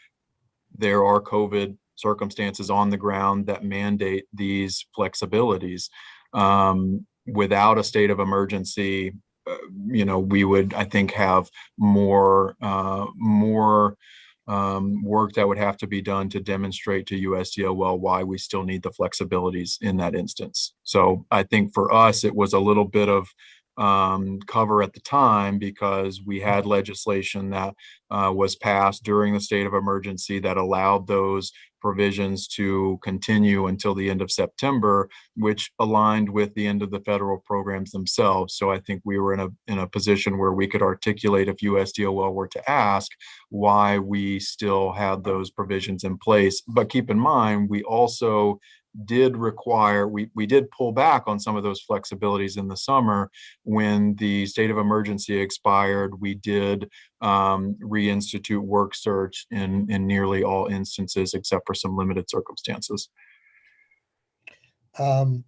there are COVID circumstances on the ground that mandate these flexibilities. Without a state of emergency, we would, I think, have more work that would have to be done to demonstrate to USDOL why we still need the flexibilities in that instance. So I think for us, it was a little bit of cover at the time, because we had legislation that was passed during the state of emergency that allowed those provisions to continue until the end of September, which aligned with the end of the federal programs themselves. So I think we were in a position where we could articulate, if USDOL were to ask, why we still had those provisions in place. But keep in mind, we also did require, we did pull back on some of those flexibilities in the summer. When the state of emergency expired, we did reinstitute work search in nearly all instances, except for some limited circumstances. It's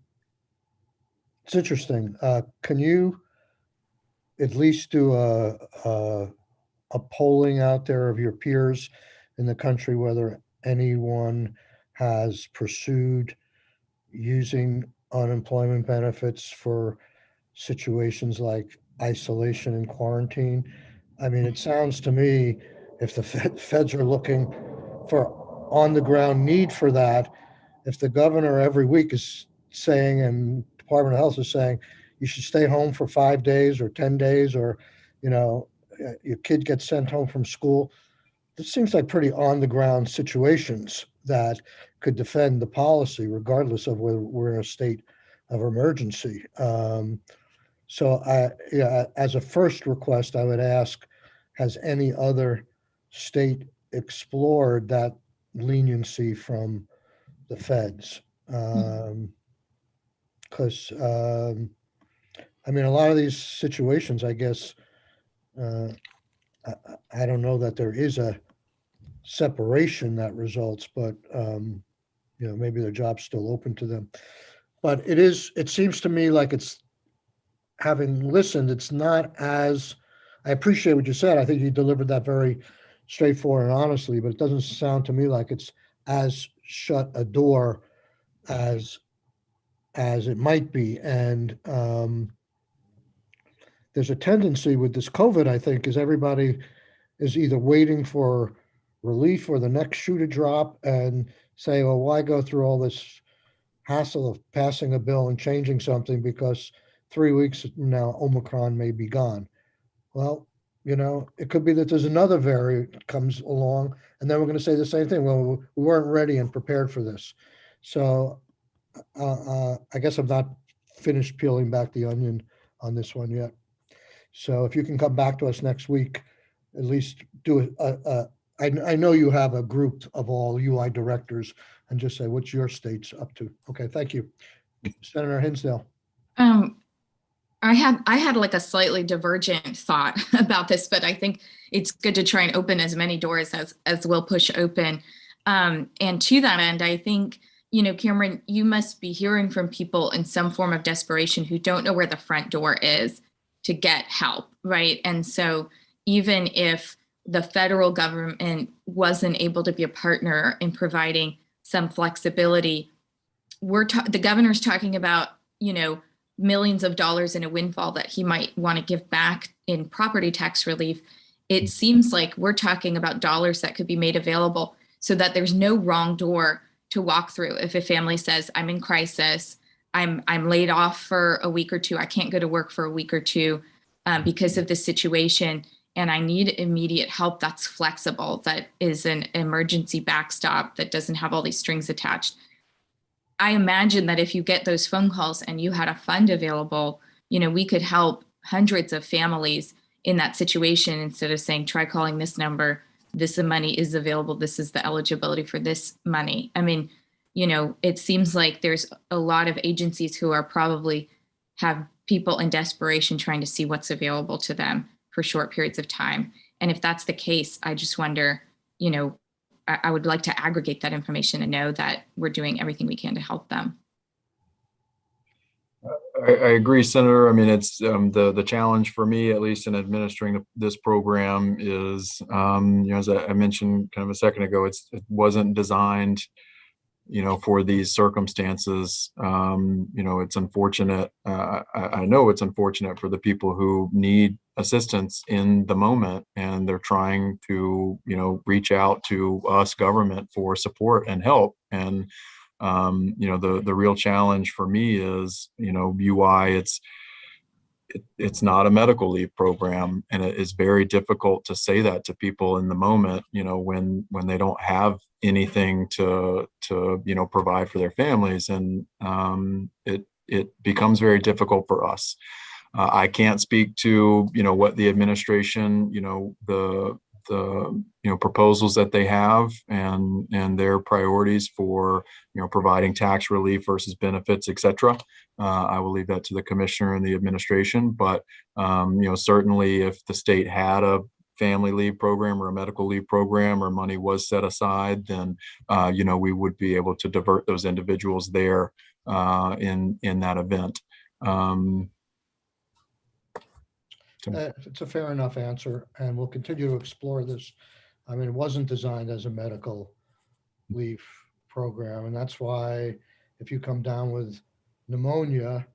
interesting. Can you at least do a polling out there of your peers in the country, whether anyone has pursued using unemployment benefits for situations like isolation and quarantine? I mean, it sounds to me, if the feds are looking for on the ground need for that, if the governor every week is saying, and Department of Health is saying, you should stay home for 5 days or 10 days, or, your kid gets sent home from school, this seems like pretty on the ground situations that could defend the policy, regardless of whether we're in a state of emergency. So as a first request, I would ask, has any other state explored that leniency from the feds? Because, I mean, a lot of these situations, I guess, I don't know that there is a separation that results, but maybe their job's still open to them. But it seems to me like it's having listened, it's not as, I appreciate what you said. I think you delivered that very straightforward and honestly, but it doesn't sound to me like it's as shut a door as it might be. And there's a tendency with this COVID, I think, is everybody is either waiting for relief or the next shoe to drop and say, well, why go through all this hassle of passing a bill and changing something because 3 weeks from now, Omicron may be gone. Well, it could be that there's another variant comes along, and then we're going to say the same thing. Well, we weren't ready and prepared for this. So I guess I'm not finished peeling back the onion on this one yet. So if you can come back to us next week, at least do I know you have a group of all UI directors and just say, what's your state's up to? Okay, thank you. Senator Hinsdale. I had like a slightly divergent thought about this, but I think it's good to try and open as many doors as we'll push open. And to that end, I think, Cameron, you must be hearing from people in some form of desperation who don't know where the front door is to get help, right? And so even if the federal government wasn't able to be a partner in providing some flexibility, the governor's talking about, millions of dollars in a windfall that he might want to give back in property tax relief. It seems like we're talking about dollars that could be made available so that there's no wrong door to walk through. If a family says, I'm in crisis, I'm laid off for a week or two, I can't go to work for a week or two because of this situation, and I need immediate help that's flexible, that is an emergency backstop, that doesn't have all these strings attached. I imagine that if you get those phone calls and you had a fund available, we could help hundreds of families in that situation instead of saying, try calling this number, this money is available, this is the eligibility for this money. I mean, it seems like there's a lot of agencies who are probably have people in desperation trying to see what's available to them for short periods of time. And if that's the case, I just wonder, I would like to aggregate that information and know that we're doing everything we can to help them. I agree, Senator. I mean, it's the challenge for me, at least in administering this program, is as I mentioned kind of a second ago, it wasn't designed, for these circumstances. It's unfortunate. I know it's unfortunate for the people who need assistance in the moment, and they're trying to, reach out to us government for support and help. And, the real challenge for me is, UI, it's not a medical leave program, and it is very difficult to say that to people in the moment, when they don't have anything to provide for their families. And it becomes very difficult for us. I can't speak to, what the administration, the proposals that they have and their priorities for, providing tax relief versus benefits, et cetera. I will leave that to the commissioner and the administration. But, certainly if the state had a family leave program or a medical leave program, or money was set aside, then, we would be able to divert those individuals there in that event. It's a fair enough answer, and we'll continue to explore this. I mean, it wasn't designed as a medical leave program, and that's why if you come down with pneumonia,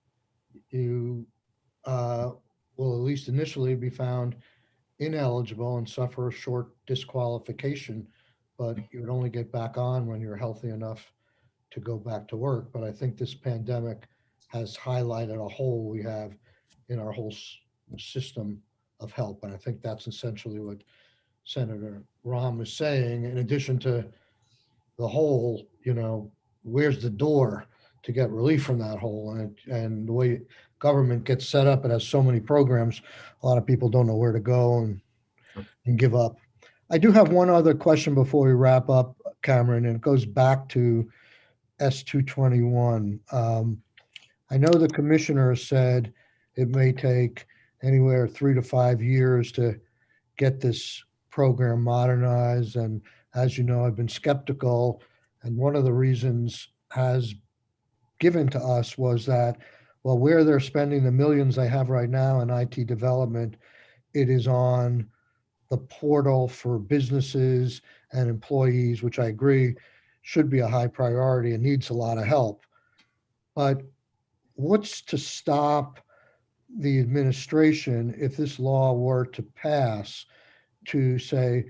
you will at least initially be found ineligible and suffer a short disqualification, but you would only get back on when you're healthy enough to go back to work. But I think this pandemic has highlighted a hole we have in our whole system of help. And I think that's essentially what Senator Rahm is saying. In addition to the hole, where's the door to get relief from that hole? And the way government gets set up, it has so many programs, a lot of people don't know where to go and give up. I do have one other question before we wrap up, Cameron, and it goes back to S221. I know the commissioner said it may take anywhere 3 to 5 years to get this program modernized. And as you know, I've been skeptical. And one of the reasons has given to us was that Well, where they're spending the millions they have right now in IT development, it is on the portal for businesses and employees, which I agree should be a high priority and needs a lot of help. But what's to stop the administration, if this law were to pass, to say,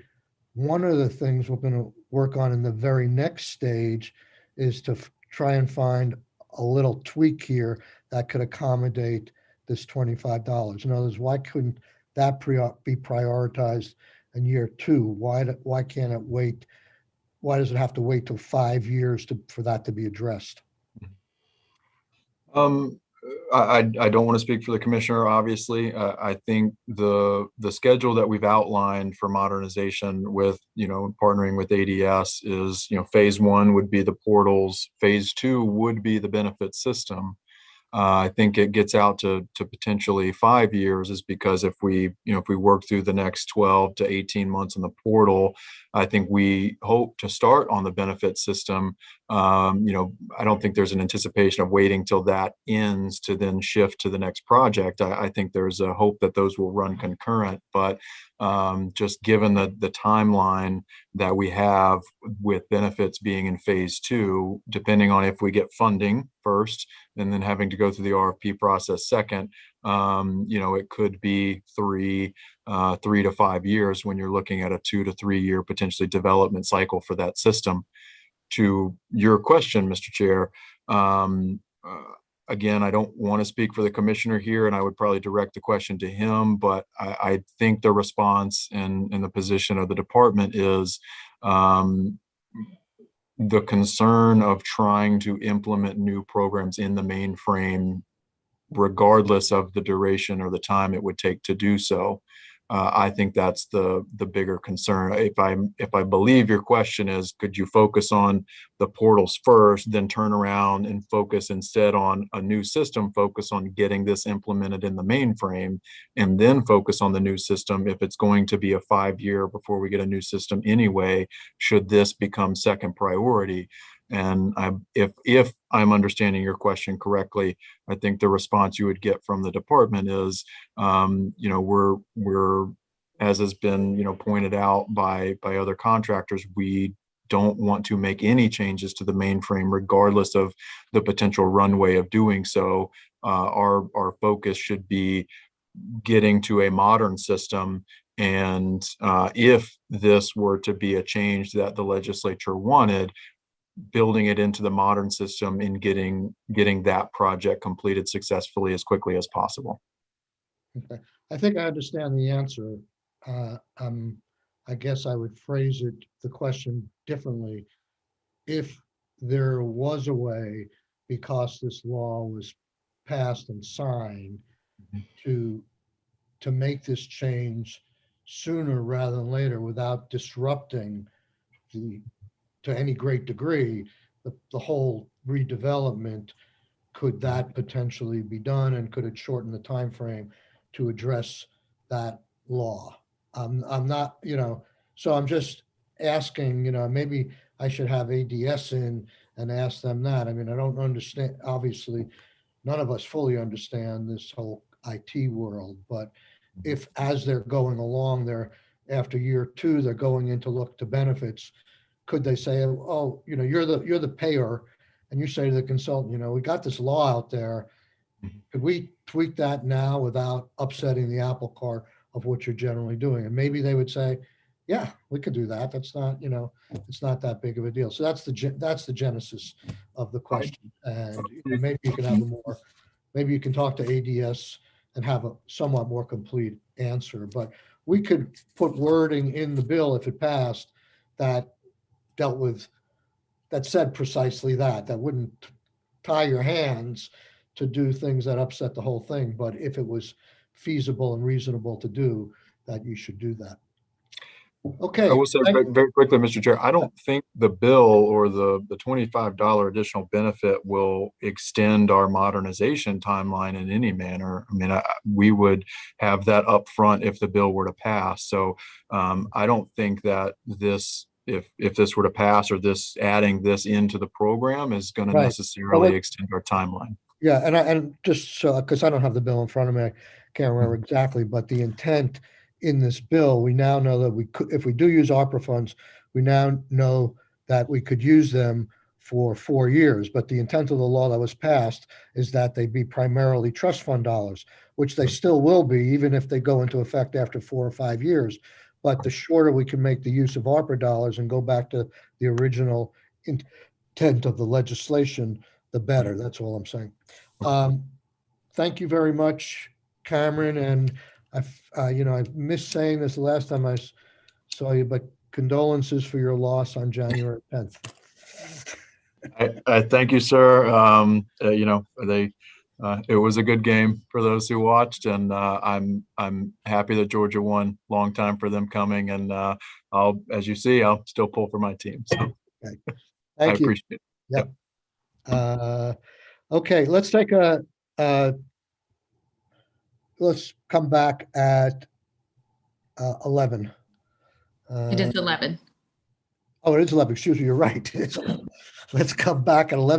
one of the things we're going to work on in the very next stage is to try and find a little tweak here that could accommodate this $25. In other words, why couldn't that be prioritized in year 2? Why can't it wait? Why does it have to wait till 5 years for that to be addressed? I don't want to speak for the commissioner, obviously. I think the schedule that we've outlined for modernization with, partnering with ADS is, phase 1 would be the portals, phase 2 would be the benefit system. I think it gets out to potentially 5 years is because if we work through the next 12 to 18 months on the portal, I think we hope to start on the benefit system. I don't think there's an anticipation of waiting till that ends to then shift to the next project. I think there's a hope that those will run concurrent, but just given the timeline that we have with benefits being in phase 2, depending on if we get funding first and then having to go through the RFP process second, it could be 3 to 5 years when you're looking at a 2 to 3 year potentially development cycle for that system. To your question, Mr. Chair, again, I don't want to speak for the commissioner here, and I would probably direct the question to him, but I think the response and the position of the department is the concern of trying to implement new programs in the mainframe, regardless of the duration or the time it would take to do so. I think that's the bigger concern. If I believe your question is, could you focus on the portals first, then turn around and focus instead on a new system, focus on getting this implemented in the mainframe, and then focus on the new system if it's going to be a 5 year before we get a new system anyway, should this become second priority? And if I'm understanding your question correctly, I think the response you would get from the department is, we're as has been, pointed out by other contractors, we don't want to make any changes to the mainframe, regardless of the potential runway of doing so. Our focus should be getting to a modern system. And if this were to be a change that the legislature wanted, building it into the modern system and getting that project completed successfully as quickly as possible. Okay, I think I understand the answer. I guess I would phrase the question differently. If there was a way, because this law was passed and signed, to make this change sooner rather than later without disrupting to any great degree, the whole redevelopment, could that potentially be done, and could it shorten the time frame to address that law? I'm not, so I'm just asking, maybe I should have ADS in and ask them that. I mean, I don't understand, obviously, none of us fully understand this whole IT world, but if as they're going along, after year 2, they're going in to look to benefits, could they say, oh, you're the payer, and you say to the consultant, we got this law out there. Could we tweak that now without upsetting the apple cart of what you're generally doing? And maybe they would say, yeah, we could do that. That's not, it's not that big of a deal. So that's the genesis of the question. And maybe you can have maybe you can talk to ADS and have a somewhat more complete answer. But we could put wording in the bill if it passed that said precisely that wouldn't tie your hands to do things that upset the whole thing. But if it was feasible and reasonable to do that, you should do that. Okay. I will say very quickly, Mr. Chair, I don't think the bill or the $25 additional benefit will extend our modernization timeline in any manner. I mean, we would have that up front if the bill were to pass. So I don't think that if this were to pass, or adding this into the program is going to necessarily extend our timeline. Yeah, and just so, because I don't have the bill in front of me, I can't remember exactly, but the intent in this bill, we now know that we could, if we do use ARPA funds, we now know that we could use them for 4 years. But the intent of the law that was passed is that they be primarily trust fund dollars, which they still will be, even if they go into effect after 4 or 5 years. But the shorter we can make the use of ARPA dollars and go back to the original intent of the legislation, the better. That's all I'm saying. Thank you very much, Cameron, and I missed saying this the last time I saw you, but condolences for your loss on January 10th. I thank you, sir. It was a good game for those who watched, and I'm happy that Georgia won. Long time for them coming, and as you see, I'll still pull for my team. So Okay. I Thank you. appreciate it. Yep. Okay, let's take let's come back at 11. It is 11. Oh, it is 11. Excuse me, you're right. Let's come back at 11.